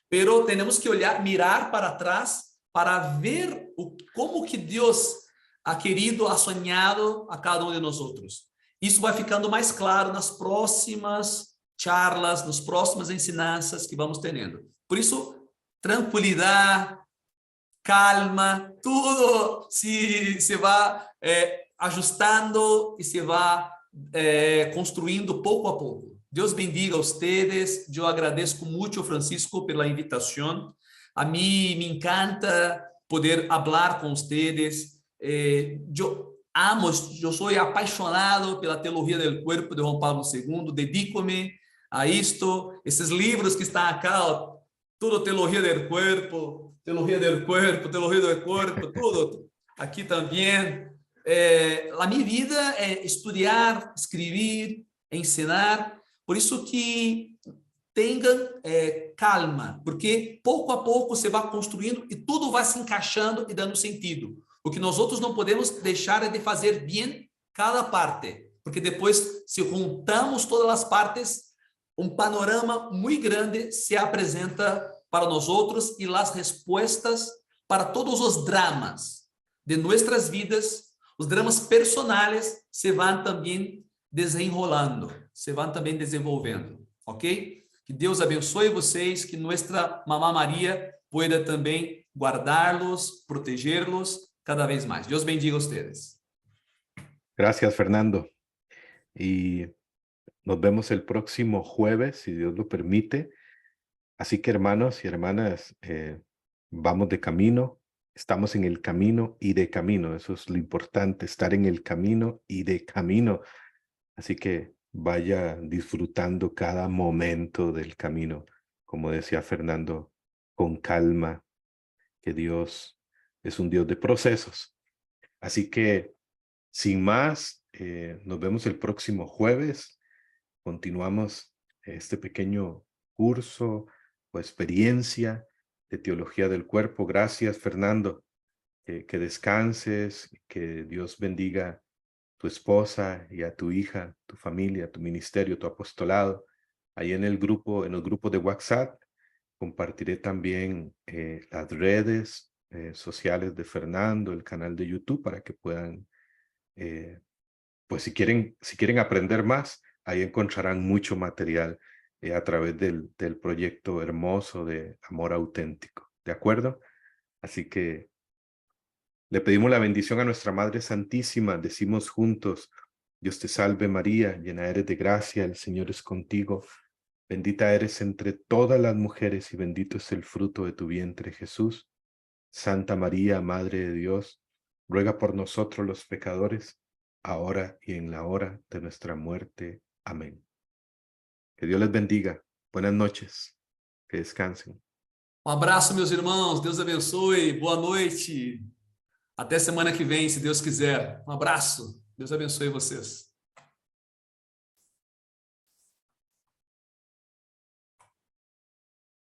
Pero temos que mirar para trás para ver como que Deus ha querido, ha sonhado a cada de nós. Isso vai ficando mais claro nas próximas charlas, nas próximas ensinanças que vamos tendo. Por isso, tranquilidade, calma, tudo se vai ajustando e se vai construindo pouco a pouco. Deus bendiga a ustedes. Eu agradeço muito, Francisco, pela invitação. A mim me encanta poder falar com ustedes. Eu sou apaixonado pela teologia do corpo de Juan Pablo II. Dedico-me a isto. Esses livros que estão acá, tudo teologia do corpo, tudo. Aqui também. A minha vida é estudar, escrever, ensinar. Por isso que tenham calma, porque pouco a pouco você vai construindo e tudo vai se encaixando e dando sentido. O que nós outros não podemos deixar é de fazer bem cada parte, porque depois, se juntamos todas as partes, um panorama muito grande se apresenta para nós outros e as respostas para todos os dramas de nossas vidas, os dramas personais se vão também desenrolando, se vão também desenvolvendo, ok? Que Deus abençoe vocês, que nossa Mamá Maria pueda também guardá-los, proteger-los cada vez mais. Deus bendiga a ustedes. Gracias, Fernando. Y nos vemos el próximo jueves, si Dios lo permite. Así que, hermanos y hermanas, vamos de camino. Estamos en el camino y de camino. Eso es lo importante, estar en el camino y de camino. Así que vaya disfrutando cada momento del camino, como decía Fernando, con calma, que Dios es un Dios de procesos. Así que, sin más, nos vemos el próximo jueves. Continuamos este pequeño curso o experiencia de teología del cuerpo. Gracias, Fernando. Que descanses, que Dios bendiga tu esposa y a tu hija, tu familia, tu ministerio, tu apostolado. Ahí en el grupo, en los grupos de WhatsApp, compartiré también las redes sociales de Fernando, el canal de YouTube, para que puedan, pues si quieren aprender más, ahí encontrarán mucho material a través del proyecto hermoso de Amor Auténtico. ¿De acuerdo? Así que le pedimos la bendición a nuestra Madre Santísima. Decimos juntos: Dios te salve María, llena eres de gracia, el Señor es contigo. Bendita eres entre todas las mujeres y bendito es el fruto de tu vientre, Jesús. Santa María, Madre de Dios, ruega por nosotros los pecadores, ahora y en la hora de nuestra muerte. Amén. Que Dios les bendiga. Buenas noches. Que descansen. Abraço, meus irmãos. Deus abençoe. Boa noite. Até semana que vem, se Deus quiser. Abraço. Deus abençoe vocês.